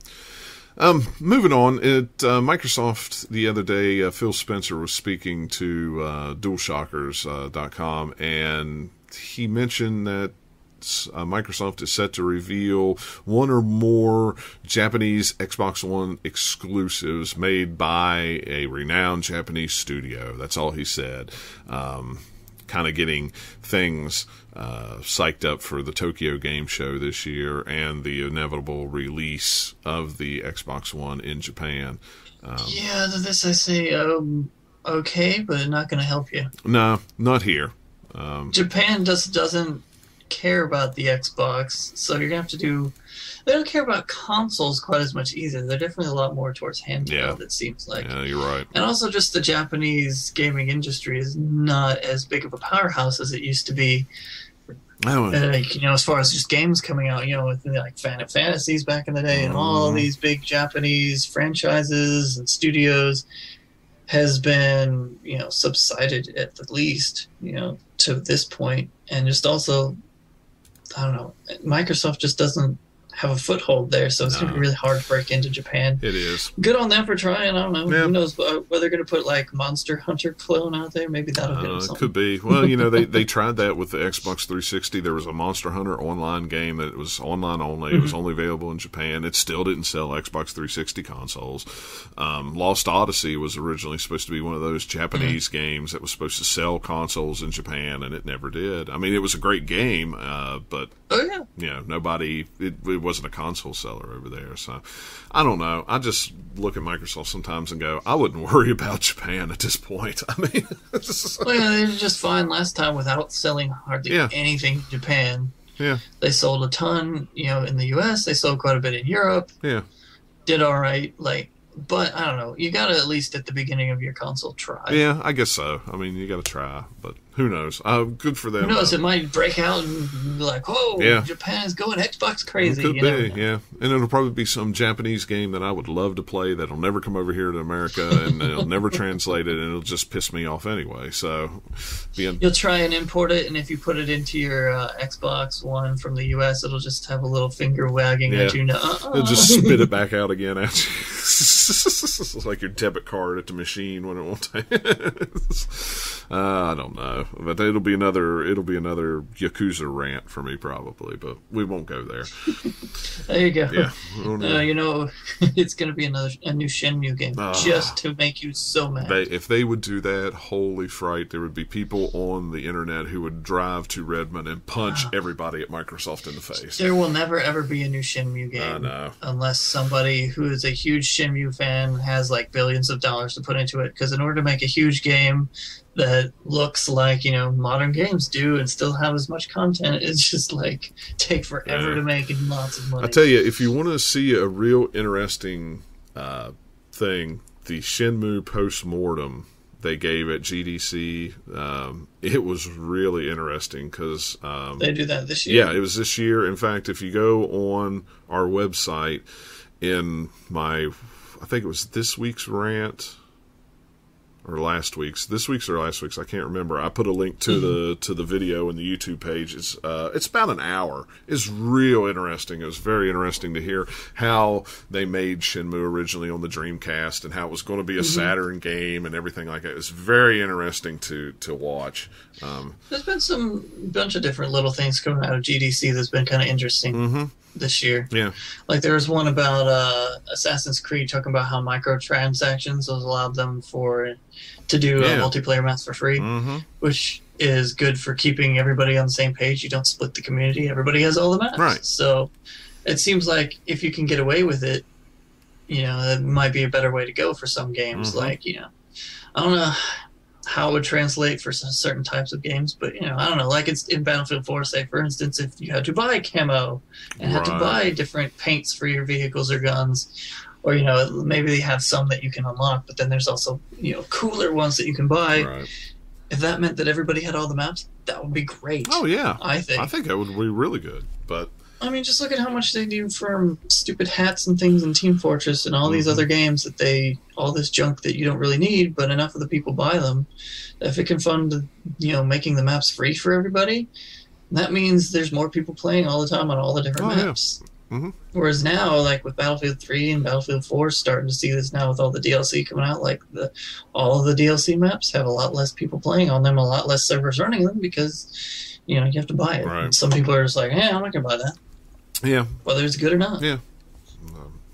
Moving on, at Microsoft the other day, Phil Spencer was speaking to DualShockers.com, and he mentioned that Microsoft is set to reveal one or more Japanese Xbox One exclusives made by a renowned Japanese studio. That's all he said. Kind of getting things psyched up for the Tokyo Game Show this year and the inevitable release of the Xbox One in Japan.
Yeah, this I say, okay, but not going to help you.
No, not here.
Japan just doesn't care about the Xbox, so you're gonna have to do. They don't care about consoles quite as much either. They're definitely a lot more towards handheld. It seems like.
Yeah, you're right.
And also, just the Japanese gaming industry is not as big of a powerhouse as it used to be. Like, as far as just games coming out, with like Final Fantasies back in the day, and all these big Japanese franchises and studios has been, subsided at the least, to this point. And just also, I don't know, Microsoft just doesn't have a foothold there, so it's going to be really hard to break into Japan.
It is.
Good on them for trying. I don't know. Yeah. Who knows whether they're going to put like Monster Hunter clone out there? Maybe that'll get them something.
It could be. Well, they tried that with the Xbox 360. There was a Monster Hunter online game that was online only. It was only available in Japan. It still didn't sell Xbox 360 consoles. Lost Odyssey was originally supposed to be one of those Japanese games that was supposed to sell consoles in Japan, and it never did. I mean, it was a great game, but nobody. It wasn't a console seller over there, so I don't know. I just look at Microsoft sometimes and go, I wouldn't worry about Japan at this point. I mean,
they were just fine last time without selling hardly anything in Japan.
Yeah,
they sold a ton, in the U.S. They sold quite a bit in Europe.
Yeah,
did all right, but I don't know. You got to at least at the beginning of your console try.
Yeah, I guess so. I mean, you got to try, but who knows? Good for them.
Who knows? It might break out and be like, whoa, Japan is going Xbox crazy.
It could be, yeah. And it'll probably be some Japanese game that I would love to play that'll never come over here to America, and they'll never translate it, and it'll just piss me off anyway. So,
you'll try and import it, and if you put it into your Xbox One from the U.S., it'll just have a little finger wagging at you.
It'll just spit it back out again at you. It's like your debit card at the machine when it won't take I don't know, but it'll be another Yakuza rant for me probably, but we won't go there.
There you go.
Yeah,
it's going to be a new Shenmue game just to make you so mad.
If they would do that, holy fright, there would be people on the internet who would drive to Redmond and punch everybody at Microsoft in the face.
There will never ever be a new Shenmue game.
I know.
Unless somebody who is a huge Shenmue fan has like billions of dollars to put into it, because in order to make a huge game that looks like modern games do and still have as much content, it's just like take forever to make and lots of money.
I tell you, if you want to see a real interesting thing, the Shenmue post-mortem they gave at GDC, it was really interesting because
they do that this year.
Yeah, it was this year. In fact, if you go on our website in I think it was this week's rant. Or last week's, I can't remember. I put a link to the video in the YouTube page. It's about an hour. It's real interesting. It was very interesting to hear how they made Shenmue originally on the Dreamcast and how it was going to be a Saturn game and everything like that. It's very interesting to watch.
There's been bunch of different little things coming out of GDC that's been kind of interesting this year.
Yeah,
like there was one about Assassin's Creed talking about how microtransactions has allowed them to do multiplayer maps for free, which is good for keeping everybody on the same page. You don't split the community. Everybody has all the maps.
Right.
So it seems like if you can get away with it, that might be a better way to go for some games. Like, I don't know how it would translate for certain types of games, but I don't know, like it's in Battlefield 4, say for instance, if you had to buy camo and had to buy different paints for your vehicles or guns, or maybe they have some that you can unlock, but then there's also cooler ones that you can buy.
Right.
If that meant that everybody had all the maps, that would be great.
Oh yeah,
I think
that would be really good. But
I mean, just look at how much they do for stupid hats and things in Team Fortress and all these other games that all this junk that you don't really need, but enough of the people buy them. If it can fund, making the maps free for everybody, that means there's more people playing all the time on all the different maps.
Yeah.
Whereas now, like with Battlefield 3 and Battlefield 4, starting to see this now with all the DLC coming out, like all of the DLC maps have a lot less people playing on them, a lot less servers running them because, you have to buy it.
Right.
And some people are just like, I'm not going to buy that.
Yeah.
Whether it's good or not.
Yeah.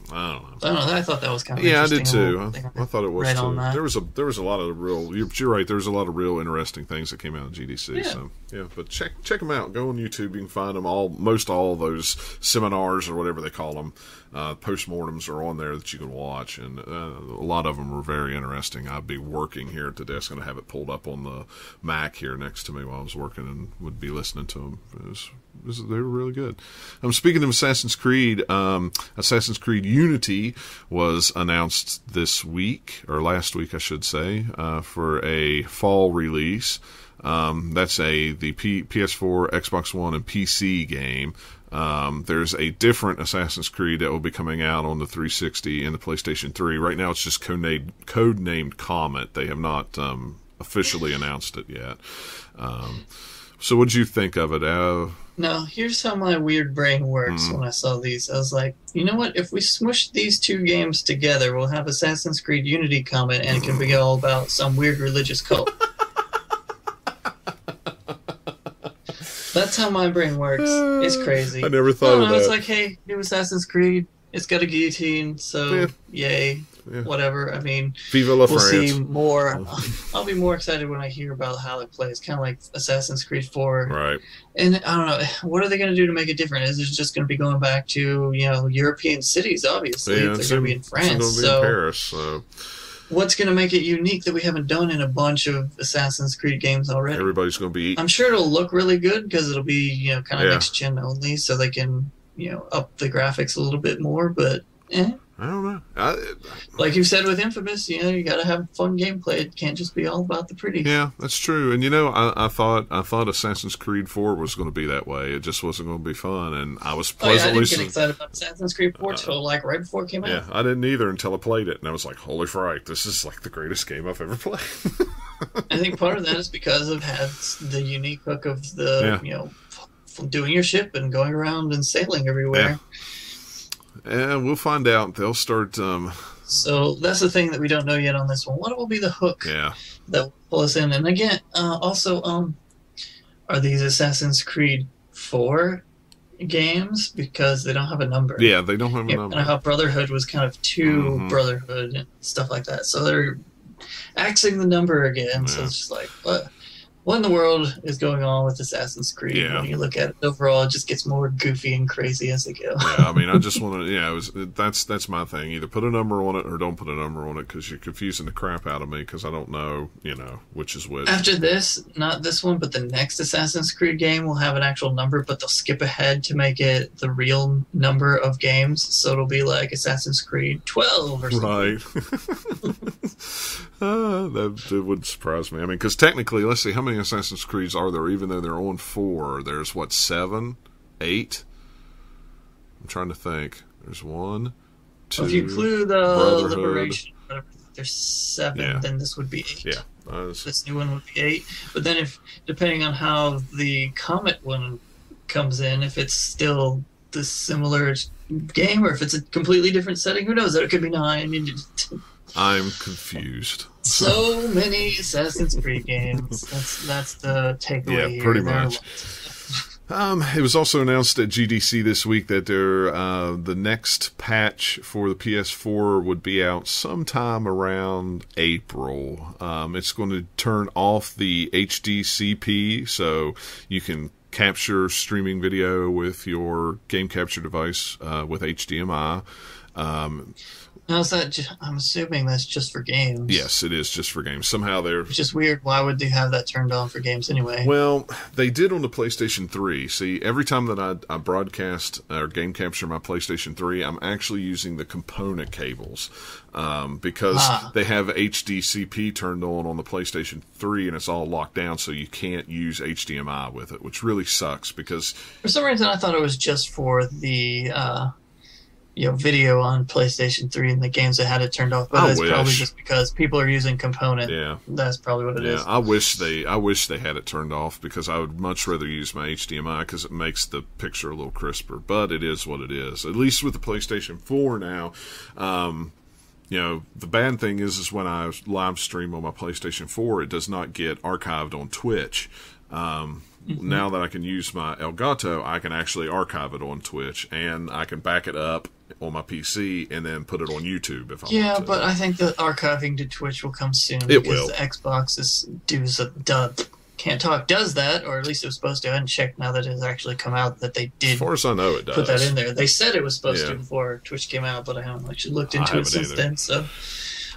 I don't know.
I thought that was kind of
interesting.
Yeah,
I did too. I thought it was too. There was a lot of real. You're right. There was a lot of real interesting things that came out of GDC.
Yeah.
So but check them out. Go on YouTube. You can find them most all those seminars or whatever they call them. Postmortems are on there that you can watch, and a lot of them were very interesting. I'd be working here at the desk and I have it pulled up on the Mac here next to me while I was working, and would be listening to them. They were really good. Speaking of Assassin's Creed Unity was announced this week, or last week I should say, for a fall release. That's the PS4, Xbox One, and PC game. There's a different Assassin's Creed that will be coming out on the 360 and the PlayStation 3. Right now it's just codenamed Comet. They have not officially announced it yet. So what did you think of it?
Now, here's how my weird brain works when I saw these. I was like, you know what? If we smush these two games together, we'll have Assassin's Creed Unity Comet, and it can be all about some weird religious cult. That's how my brain works. It's crazy.
I never thought of that.
It's like, hey, new Assassin's Creed. It's got a guillotine, so yay. Yeah. Whatever. I mean,
Viva la
we'll
France.
see more. I'll be more excited when I hear about how it plays. Kind of like Assassin's Creed 4.
Right.
And I don't know, what are they going to do to make it different? Is it just going to be going back to, European cities, obviously?
Yeah,
They're going to be in France.
It's going to be in Paris, so...
What's going to make it unique that we haven't done in a bunch of Assassin's Creed games already?
Everybody's going to be...
I'm sure it'll look really good because it'll be, kind of next-gen only, so they can, up the graphics a little bit more, but,
I don't know.
Like you said with Infamous, you got to have fun gameplay. It can't just be all about the pretty.
Yeah, that's true. And I thought Assassin's Creed 4 was going to be that way. It just wasn't going to be fun, and I was pleasantly.
I didn't get excited about Assassin's Creed 4 till right before it came out.
Yeah, I didn't either until I played it, and I was like, "Holy fright! This is like the greatest game I've ever played."
I think part of that is because it had the unique hook of the doing your ship and going around and sailing everywhere.
Yeah. And we'll find out. They'll start.
So that's the thing that we don't know yet on this one. What will be the hook that will pull us in? And again, also, are these Assassin's Creed 4 games? Because they don't have a number.
Yeah, they don't have a number.
And how Brotherhood was kind of Brotherhood and stuff like that. So they're axing the number again. Yeah. So it's just like, what in the world is going on with Assassin's Creed?
Yeah.
When you look at it overall, it just gets more goofy and crazy as they go.
Yeah, I mean, I just want to, that's my thing. Either put a number on it or don't put a number on it, because you're confusing the crap out of me, because I don't know, which is which.
After this, not this one, but the next Assassin's Creed game will have an actual number, but they'll skip ahead to make it the real number of games. So it'll be like Assassin's Creed 12 or something.
Right. That would surprise me. I mean, because technically, let's see, how many Assassin's Creeds are there, even though they're on 4? There's, 7? 8? I'm trying to think. There's 1, 2...
Well, if you include Liberation, there's 7, then this would be 8.
Yeah.
This new one would be 8. But then depending on how the Comet one comes in, if it's still the similar game, or if it's a completely different setting, who knows? It could be 9.
I'm confused.
So many Assassin's Creed games. That's the takeaway here.
Yeah, pretty much. It was also announced at GDC this week that the next patch for the PS4 would be out sometime around April. It's going to turn off the HDCP, so you can capture streaming video with your game capture device with HDMI.
Now, I'm assuming that's just for games.
Yes, it is just for games. Somehow
Which is weird. Why would they have that turned on for games anyway?
Well, they did on the PlayStation 3. See, every time that I broadcast or game capture my PlayStation 3, I'm actually using the component cables because they have HDCP turned on the PlayStation 3, and it's all locked down, so you can't use HDMI with it, which really sucks because...
For some reason, I thought it was just for the... video on PlayStation 3 and the games that had it turned off, but it's probably just because people are using component.
Yeah,
that's probably what it is.
I wish they had it turned off, because I would much rather use my HDMI because it makes the picture a little crisper. But it is what it is. At least with the PlayStation 4 now. The bad thing is when I live stream on my PlayStation 4, it does not get archived on Twitch. Now that I can use my Elgato, I can actually archive it on Twitch, and I can back it up on my PC and then put it on YouTube if I want to.
Yeah, but I think the archiving to Twitch will come soon.
It will.
The Xbox is due a dud. Can't Talk does that, or at least it was supposed to. I hadn't checked now that it has actually come out that they did.
As far as I know, it does.
Put that in there. They said it was supposed to before Twitch came out, but I haven't actually looked into it since then. So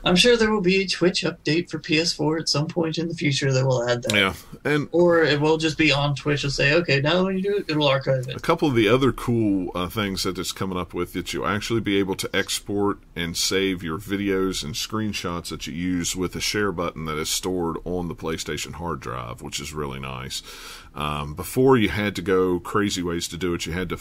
I'm sure there will be a Twitch update for PS4 at some point in the future that will add that.
Yeah,
or it will just be on Twitch and say, okay, now when you do it, it'll archive it.
A couple of the other cool things that it's coming up with, that you'll actually be able to export and save your videos and screenshots that you use with a share button that is stored on the PlayStation hard drive, which is really nice. Before, you had to go crazy ways to do it. You had to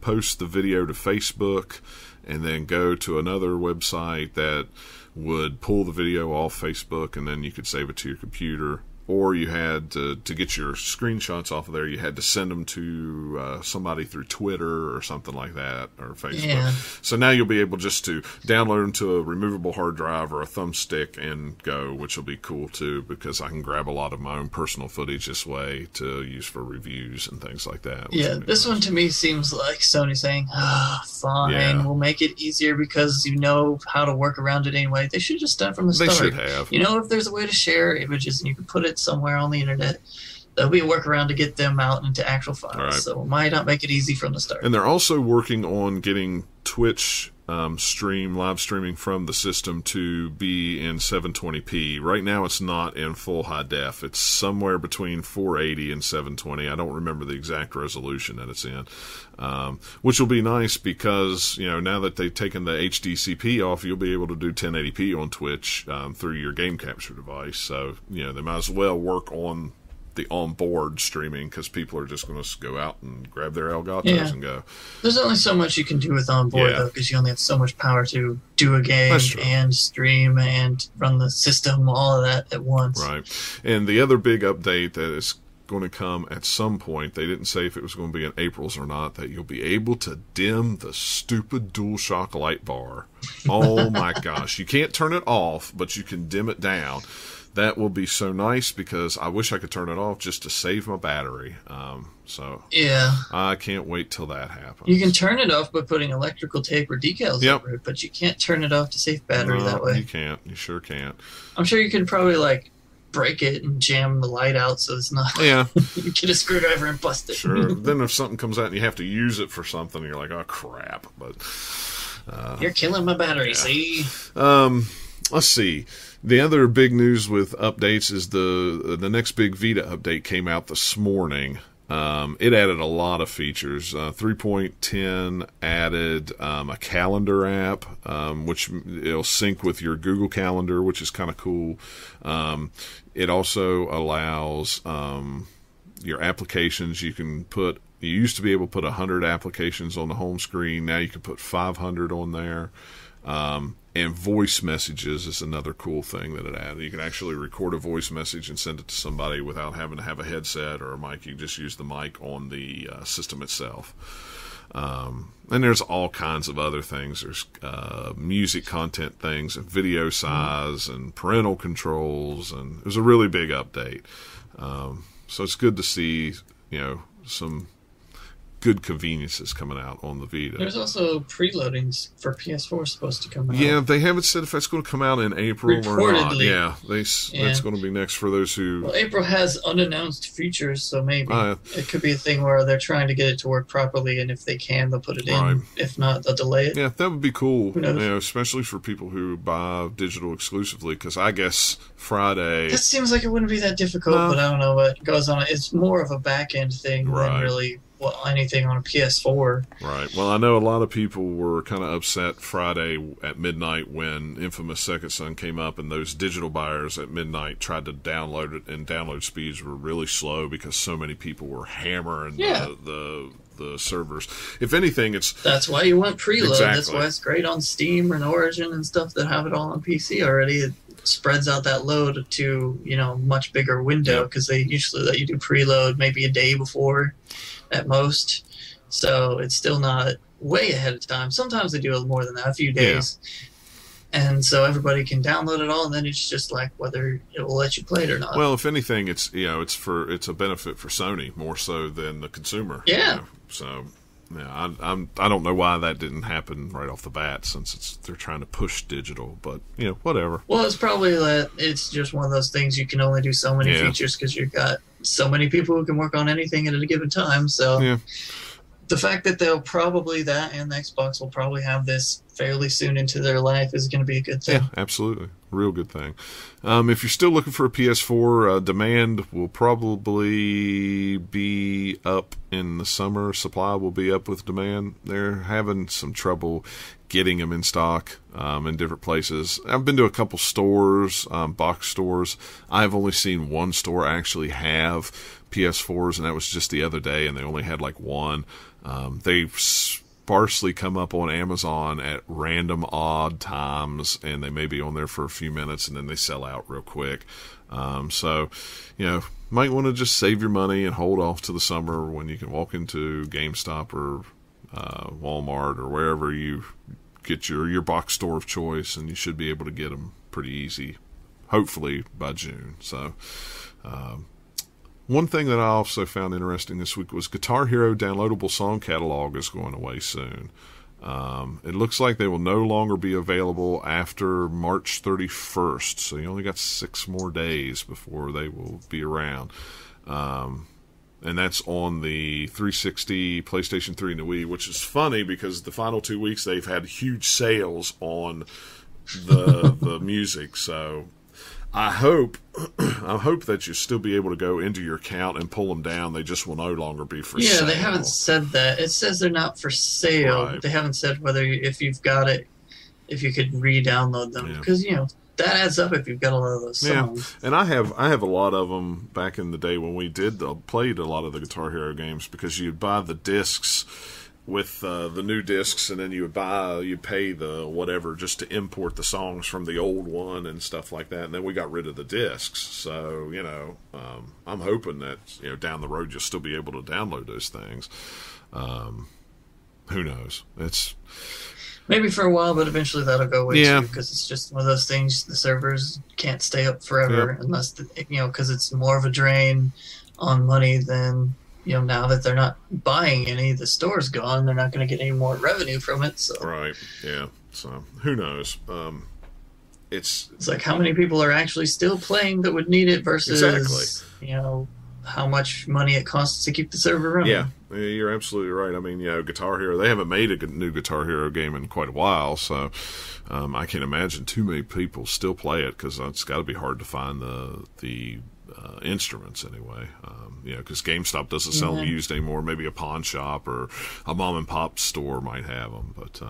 post the video to Facebook and then go to another website that would pull the video off Facebook, and then you could save it to your computer. Or you had to get your screenshots off of there, you had to send them to somebody through Twitter or something like that, or Facebook. Yeah. So now you'll be able just to download them to a removable hard drive or a thumbstick and go, which will be cool too, because I can grab a lot of my own personal footage this way to use for reviews and things like that.
Yeah, this one to me seems like Sony saying, fine, we'll make it easier because you know how to work around it anyway. They should have just done it from the start.
They should have.
You know, if there's a way to share images and you can put it somewhere on the internet, there'll be a workaround to get them out into actual files. Right. So why not make it easy from the start?
And they're also working on getting Twitch live streaming from the system to be in 720p. Right now it's not in full high def. It's somewhere between 480 and 720. I don't remember the exact resolution that it's in. Which will be nice because, now that they've taken the HDCP off, you'll be able to do 1080p on Twitch through your game capture device. So, they might as well work on the on-board streaming, because people are just going to go out and grab their Elgatos and go.
There's only so much you can do with on-board, though, because you only have so much power to do a game and stream and run the system, all of that at once.
Right. And the other big update that is going to come at some point, they didn't say if it was going to be in April's or not, that you'll be able to dim the stupid DualShock light bar. Oh my gosh. You can't turn it off, but you can dim it down. That will be so nice, because I wish I could turn it off just to save my battery. I can't wait till that happens.
You can turn it off by putting electrical tape or decals over it, but you can't turn it off to save battery that way.
You can't. You sure can't.
I'm sure you could probably break it and jam the light out so it's not.
Yeah.
You get a screwdriver and bust it.
Sure. Then if something comes out and you have to use it for something, you're like, oh crap. But
you're killing my battery. See.
Let's see. The other big news with updates is the next big Vita update came out this morning. It added a lot of features. 3.10 added a calendar app, which it'll sync with your Google Calendar, which is kind of cool. It also allows your applications. You used to be able to put 100 applications on the home screen. Now you can put 500 on there. And voice messages is another cool thing that it added. You can actually record a voice message and send it to somebody without having to have a headset or a mic. You just use the mic on the system itself. And there's all kinds of other things. There's music content things, and video size, and parental controls, and it was a really big update. So it's good to see, some good conveniences coming out on the Vita.
There's also preloadings for PS4 supposed to come out.
Yeah, they haven't said if that's going to come out in April or not. Yeah, that's going to be next for those who...
Well, April has unannounced features, so maybe it could be a thing where they're trying to get it to work properly, and if they can, they'll put it in. If not, they'll delay it.
Yeah, that would be cool. Who knows? Especially for people who buy digital exclusively, because I guess Friday...
That seems like it wouldn't be that difficult, but I don't know what goes on. It's more of a back-end thing than really... anything on a PS4.
Right. Well, I know a lot of people were kind of upset Friday at midnight when Infamous Second Son came up, and those digital buyers at midnight tried to download it, and download speeds were really slow because so many people were hammering the servers. If anything,
that's why you want preload. Exactly. That's why it's great on Steam and Origin and stuff that have it all on PC already. It spreads out that load to much bigger window, because they usually let you do preload maybe a day before at most, so it's still not way ahead of time. Sometimes they do it more than that, a few days, and so everybody can download it all, and then it's just like whether it will let you play it or not.
Well, if anything, it's it's a benefit for Sony more so than the consumer. So I don't know why that didn't happen right off the bat, since they're trying to push digital, but whatever.
Well, it's probably that it's just one of those things you can only do so many features because you've got so many people who can work on anything at a given time. So
Yeah.
the fact that they'll probably, that and the Xbox will probably have this fairly soon into their life is going to be a good thing.
Yeah, absolutely. Real good thing. If you're still looking for a PS4, demand will probably be up in the summer. Supply will be up with demand. They're having some trouble getting them in stock in different places. I've been to a couple stores, box stores. I've only seen one store actually have PS4s, and that was just the other day, and they only had like one. They sparsely come up on Amazon at random odd times, and they may be on there for a few minutes, and then they sell out real quick. So, might want to just save your money and hold off to the summer when you can walk into GameStop or Walmart or wherever you get your box store of choice, and you should be able to get them pretty easy, hopefully by June. So, one thing that I also found interesting this week was Guitar Hero downloadable song catalog is going away soon. It looks like they will no longer be available after March 31st, so you only got 6 more days before they will be around. And that's on the 360, PlayStation 3, and the Wii, which is funny because the final 2 weeks they've had huge sales on the music, so I hope that you still be able to go into your account and pull them down. They just will no longer be for sale.
Yeah, they haven't said that. It says they're not for sale.
Right.
But they haven't said whether if you've got it, if you could re-download them, because that adds up if you've got a lot of those songs.
Yeah, and I have a lot of them back in the day when we played a lot of the Guitar Hero games, because you'd buy the discs with the new discs, and then you pay the whatever just to import the songs from the old one and stuff like that, and then we got rid of the discs. So I'm hoping that down the road you'll still be able to download those things. Who knows? It's
maybe for a while, but eventually that'll go away
Yeah.
too, because it's just one of those things. The servers can't stay up forever unless because it's more of a drain on money than. Now that they're not buying any, the store's gone, they're not going to get any more revenue from it. So
right, yeah. So who knows? It's
like how many people are actually still playing that would need it versus how much money it costs to keep the server running.
Yeah, you're absolutely right. I mean, Guitar Hero, they haven't made a new Guitar Hero game in quite a while, so I can't imagine too many people still play it, because it's got to be hard to find the instruments anyway. Because GameStop doesn't sell them used anymore. Maybe a pawn shop or a mom and pop store might have them, but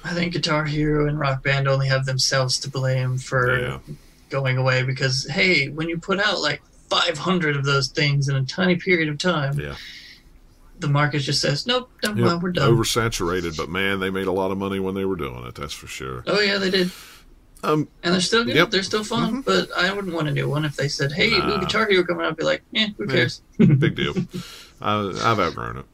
I think Guitar Hero and Rock Band only have themselves to blame for going away, because hey, when you put out like 500 of those things in a tiny period of time, the market just says nope, well, we're done.
Oversaturated, but man, they made a lot of money when they were doing it. That's for sure.
Oh yeah, they did. And they're still good.
Yep.
They're still fun, but I wouldn't want a new one if they said, "Hey, new Guitar Hero coming out." I'd be like, who cares?
Big deal. I've outgrown it.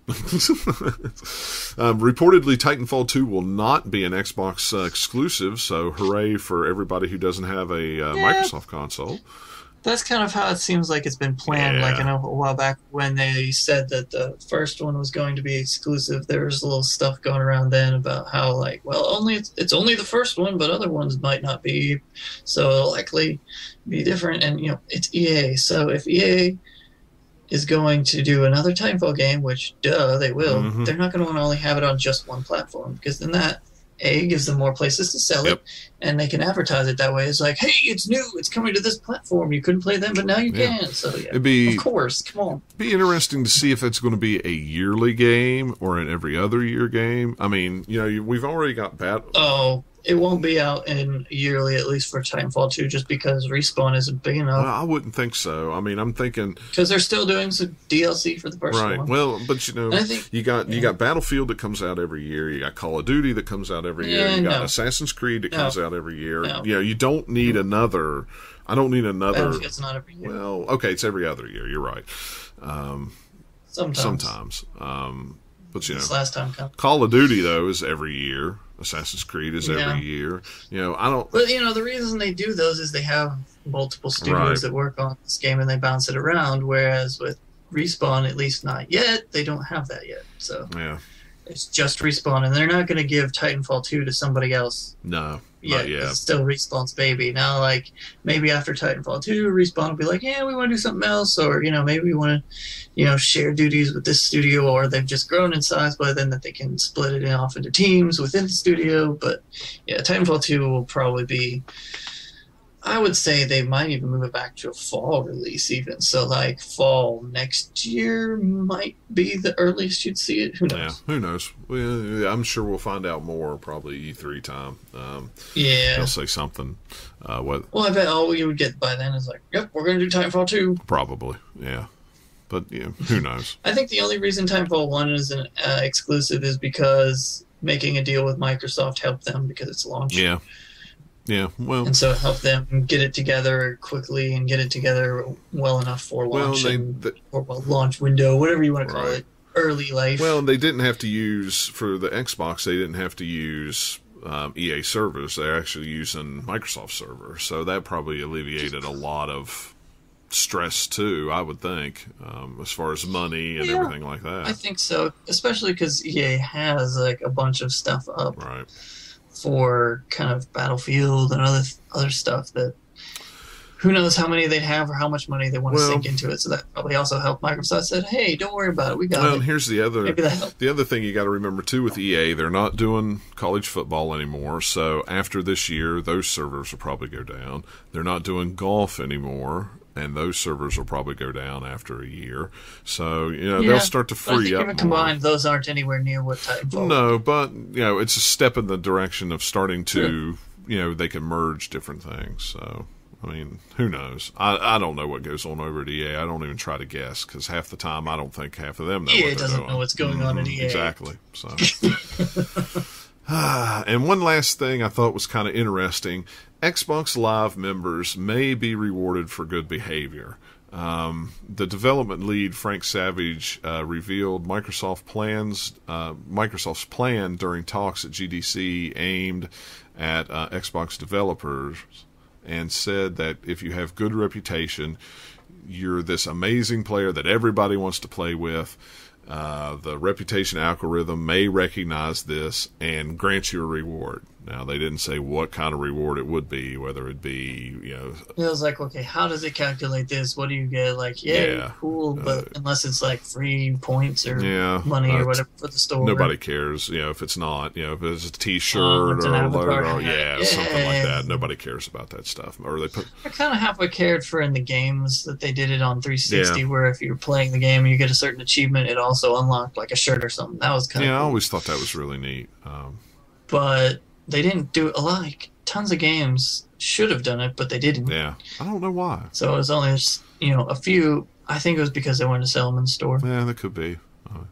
Reportedly, Titanfall 2 will not be an Xbox exclusive, so hooray for everybody who doesn't have a Microsoft console.
That's kind of how it seems like it's been planned. Like I know a while back when they said that the first one was going to be exclusive, there was a little stuff going around then about how it's only the first one, but other ones might not be, so it'll likely be different. And it's EA, so if EA is going to do another Titanfall game, which they will, they're not going to want to only have it on just one platform, because then that gives them more places to sell it, and they can advertise it that way. It's like, hey, it's new, it's coming to this platform. You couldn't play them, but now you can. So of course, come on.
It'd be interesting to see if it's going to be a yearly game or an every other year game. I mean, we've already got
Oh, it won't be out in yearly, at least for Titanfall 2, just because Respawn isn't big enough.
Well, I wouldn't think so. I mean, I'm thinking
because they're still doing some DLC for the first one.
Right. Well, but you got Battlefield that comes out every year. You got Call of Duty that comes out every year. You got Assassin's Creed that comes out every year.
No.
You don't need another. I don't need another.
Battlefield's not every year.
Well, okay, it's every other year. You're right. Sometimes. But
this last time
Call of Duty though is every year. Assassin's Creed is every year. I don't.
But the reason they do those is they have multiple studios that work on this game and they bounce it around. Whereas with Respawn, at least not yet, they don't have that yet. So It's just Respawn, and they're not going to give Titanfall 2 to somebody else.
No,
Yeah,
not yet.
it's still Respawn's baby. Now, like, maybe after Titanfall 2, Respawn will be like, yeah, we want to do something else, or, maybe we want to, share duties with this studio, or they've just grown in size by then that they can split it off into teams within the studio. But, yeah, Titanfall 2 will probably be, I would say they might even move it back to a fall release even. So, like, fall next year might be the earliest you'd see it. Who knows?
Yeah, who knows? I'm sure we'll find out more probably E3 time.
Yeah.
They'll say something.
Well, I bet all we would get by then is like, yep, we're going to do Titanfall 2.
Probably, yeah. But, who knows?
I think the only reason Titanfall 1 is an exclusive is because making a deal with Microsoft helped them because it's launch.
Yeah. Yeah, well...
And so it helped them get it together quickly and get it together well enough for launch or launch window, whatever you want to call it, early life.
Well, they didn't have to use, for the Xbox, they didn't have to use EA servers. They're actually using Microsoft servers. So that probably alleviated a lot of stress, too, I would think, as far as money and everything like that.
I think so, especially because EA has like a bunch of stuff up.
Right.
For kind of Battlefield and other stuff that who knows how many they'd have or how much money they want to sink into it. So that probably also helped. Microsoft said, "Hey, don't worry about it. We got it."
And here's the other thing you got to remember too with EA. They're not doing college football anymore. So after this year, those servers will probably go down. They're not doing golf anymore. And those servers will probably go down after a year. So, they'll start to free up
even combined, those aren't anywhere near what Titanfall.
No, but, it's a step in the direction of starting to, they can merge different things. So, I mean, who knows? I don't know what goes on over at EA. I don't even try to guess because half the time I don't think half of them know what they're doing.
EA doesn't know what's going on at EA.
Exactly. So. And one last thing I thought was kind of interesting. Xbox Live members may be rewarded for good behavior. The development lead, Frank Savage, revealed Microsoft's plan during talks at GDC aimed at Xbox developers and said that if you have good reputation, you're this amazing player that everybody wants to play with. The reputation algorithm may recognize this and grant you a reward. Now, they didn't say what kind of reward it would be, whether it be,
It was like, okay, how does it calculate this? What do you get? Like, cool, but unless it's like free points or money or whatever for the store.
Nobody cares, if it's not, if it's a T-shirt or a logo, something like that. Nobody cares about that stuff. Or they put.
I kind of halfway cared for in the games that they did it on 360, where if you're playing the game and you get a certain achievement, it also unlocked like a shirt or something. That was kind of cool.
I always thought that was really neat.
But they didn't do it. Like tons of games should have done it, but they didn't.
Yeah, I don't know why.
So it was only a few. I think it was because they wanted to sell them in the store.
Yeah, that could be.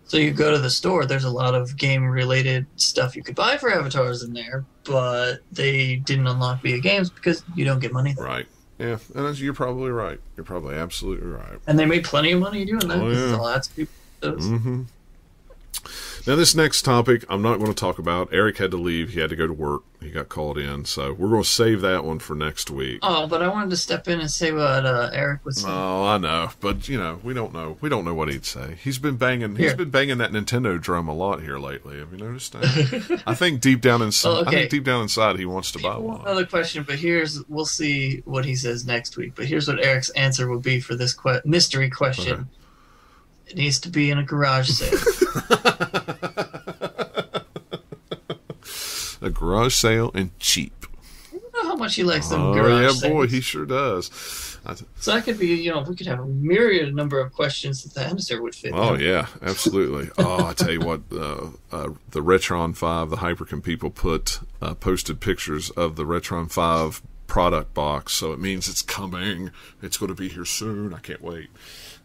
So you go to the store, there's a lot of game-related stuff you could buy for avatars in there, but they didn't unlock via games because you don't get money there.
Right. Yeah, and you're probably right. You're probably absolutely right.
And they made plenty of money doing that because lots of people do those.
Mm-hmm. Now, this next topic I'm not going to talk about. Eric had to leave. He had to go to work. He got called in. So we're going to save that one for next week.
Oh, but I wanted to step in and say what Eric was saying.
Oh, I know. But, we don't know. We don't know what he'd say. He's been banging that Nintendo drum a lot here lately. Have you noticed that? I think deep down inside, he wants to buy one.
Another question, but we'll see what he says next week. But here's what Eric's answer will be for this mystery question. Okay. It needs to be in a garage sale.
A garage sale and cheap.
I don't know how much he likes them garage sales.
Yeah, boy, he sure does.
So that could be, we could have a myriad number of questions that the answer would fit.
Oh, yeah, absolutely. I tell you what, the Retron 5, the Hypercom people posted pictures of the Retron 5 product box, so it means it's coming. It's going to be here soon. I can't wait.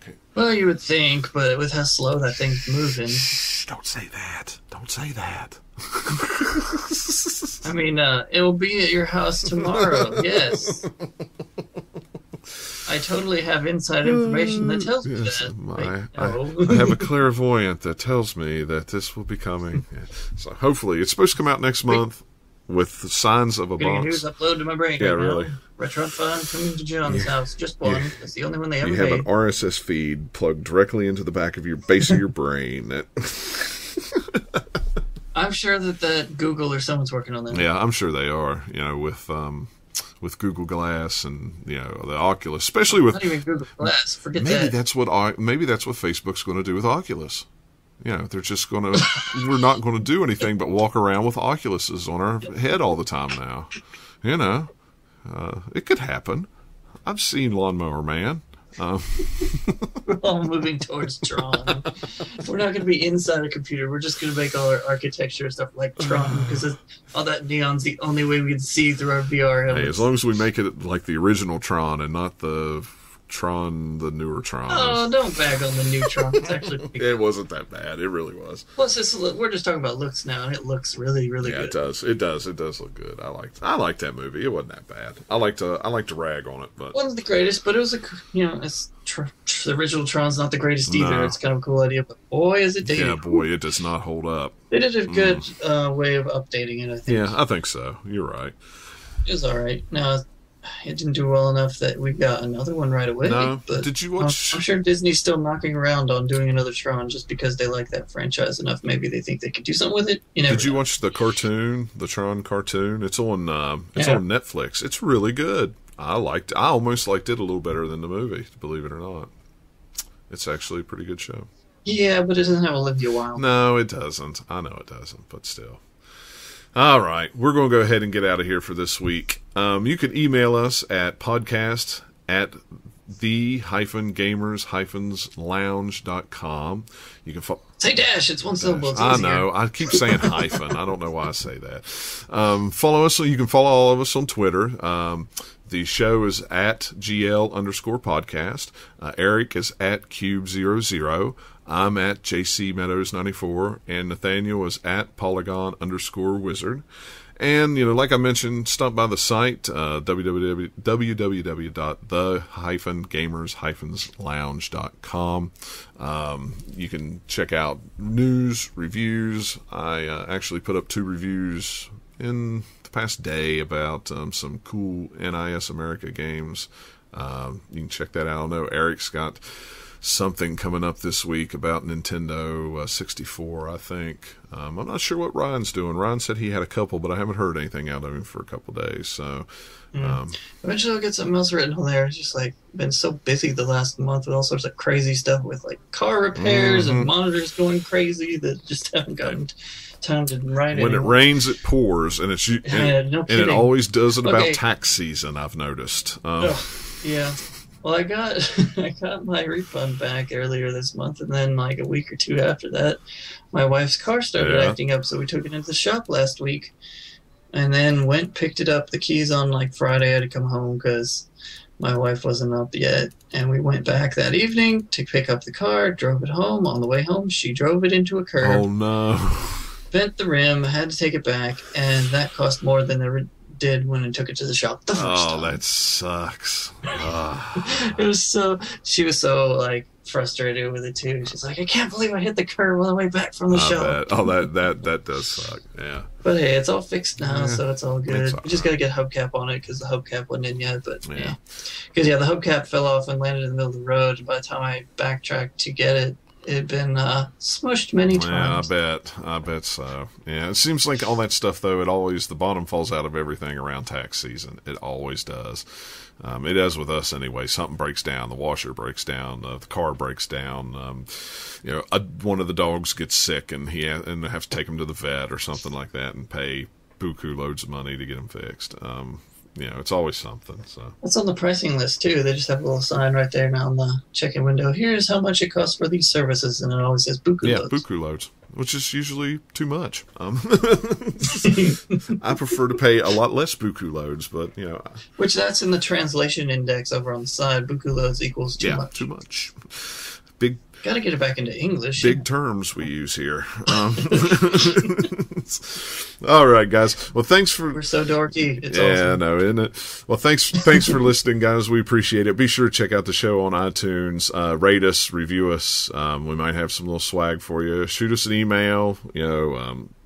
Okay.
Well, you would think, but with how slow that thing's moving.
Shh, don't say that. Don't say that.
I mean, it will be at your house tomorrow, yes. I totally have inside information that tells me that.
I have a clairvoyant that tells me that this will be coming. Yeah. So hopefully, it's supposed to come out next month with the signs of a box.
News upload to my brain.
Yeah, really.
Retron 5 coming to John's house. Just one. Yeah. That's the only one they ever made.
You have an RSS feed plugged directly into the back of your base of your brain.
I'm sure that Google or someone's working on that.
Yeah, I'm sure they are. With Google Glass and the Oculus, especially with
not even Google Glass. Forget
maybe
that.
that's what Facebook's going to do with Oculus. They're just going to we're not going to do anything but walk around with Oculuses on our head all the time now. It could happen. I've seen Lawnmower Man.
We're all moving towards Tron. We're not going to be inside a computer. We're just going to make all our architecture stuff like Tron, because all that neon's the only way we can see through our VR helmets.
Hey, as long as we make it like the original Tron and not the newer Tron.
Oh, don't bag on the new Tron. It's actually
it wasn't that bad. It really was.
Plus, we're just talking about looks now, and it looks really, really good.
Yeah, it does. It does look good. I liked that movie. It wasn't that bad. I like to rag on it, but
it wasn't the greatest. But it was the original Tron's not the greatest either.
No.
It's kind of a cool idea, but boy, is it dated.
Yeah, boy, it does not hold up.
They did a good way of updating it, I think.
Yeah, I think so. You're right.
It was all right. Now, it didn't do well enough that we got another one right away.
No,
but
did you watch?
I'm sure Disney's still knocking around on doing another Tron just because they like that franchise enough. Maybe they think they could do something with it.
Did you watch the cartoon, the Tron cartoon? It's on Netflix. It's really good. I almost liked it a little better than the movie, believe it or not. It's actually a pretty good show.
Yeah, but it doesn't have Olivia Wilde.
No, it doesn't. I know it doesn't, but still. All right, we're going to go ahead and get out of here for this week. You can email us at podcast@the-gamers-lounge.com. You can
say dash. It's one syllable.
I know. I keep saying hyphen. I don't know why I say that. Follow us. You can follow all of us on Twitter. The show is at GL_podcast. Eric is at Cube00. I'm at JC Meadows 94, and Nathaniel is at Polygon_wizard. And, like I mentioned, stop by the site, www.the-gamers-lounge.com. You can check out news, reviews. I actually put up 2 reviews in the past day about some cool NIS America games. You can check that out. I know Eric's got something coming up this week about Nintendo 64, I think. I'm not sure what Ryan's doing. Ryan said he had a couple, but I haven't heard anything out of him for a couple days. So
eventually I'll get something else written on there. It's just been so busy the last month with all sorts of crazy stuff with car repairs and monitors going crazy that just haven't gotten time to write it.
When it rains, it pours, and it always does it about tax season, I've noticed.
Yeah. Well, I got my refund back earlier this month, and then a week or 2 after that, my wife's car started acting up, so we took it into the shop last week, and then picked it up, the keys on Friday. I had to come home because my wife wasn't up yet, and we went back that evening to pick up the car, drove it home. On the way home, she drove it into a curb.
Oh, no.
Bent the rim, had to take it back, and that cost more than it did when I took it to the shop the first time.
That sucks.
She was so frustrated with it too. She's like, I can't believe I hit the curb on the way back from the shop.
That does suck. Yeah.
But hey, it's all fixed now, so it's all good. We just got to get a hubcap on it because the hubcap wasn't in yet. But yeah, because the hubcap fell off and landed in the middle of the road. And by the time I backtracked to get it, it had been smushed many times.
Yeah, I bet so. Yeah, it seems like all that stuff, though, the bottom falls out of everything around tax season. It always does. It does with us anyway. Something breaks down. The washer breaks down. The car breaks down. One of the dogs gets sick, and they have to take him to the vet or something like that and pay Bookoo loads of money to get him fixed. It's always something. So
it's on the pricing list too. They just have a little sign right there now on the check-in window. Here's how much it costs for these services, and it always says Bookoo loads.
Yeah, Bookoo loads, which is usually too much. I prefer to pay a lot less Bookoo loads, but
which that's in the translation index over on the side. Bookoo loads equals too much.
Too much.
Got to get it back into English.
Big terms we use here. All right, guys. Well, thanks for...
We're so dorky. It's awesome.
Yeah, no, isn't it? Well, thanks for listening, guys. We appreciate it. Be sure to check out the show on iTunes. Rate us, review us. We might have some little swag for you. Shoot us an email.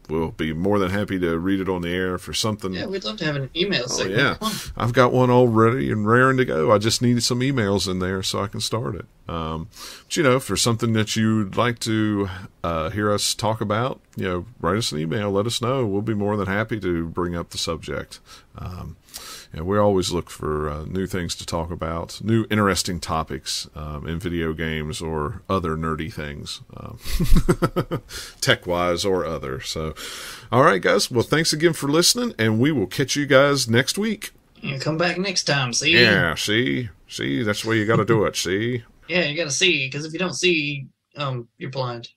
We'll be more than happy to read it on the air for something.
Yeah, we'd love to have an email segment.
Yeah, I've got one all ready and raring to go. I just needed some emails in there so I can start it. But for something that you'd like to hear us talk about, write us an email, let us know. We'll be more than happy to bring up the subject. We always look for new things to talk about, new interesting topics in video games or other nerdy things, tech-wise or other. So, all right, guys. Well, thanks again for listening, and we will catch you guys next week.
Yeah, come back next time, see?
Yeah, see? That's the way you got to do it, see?
Yeah, you got to see, because if you don't see, you're blind.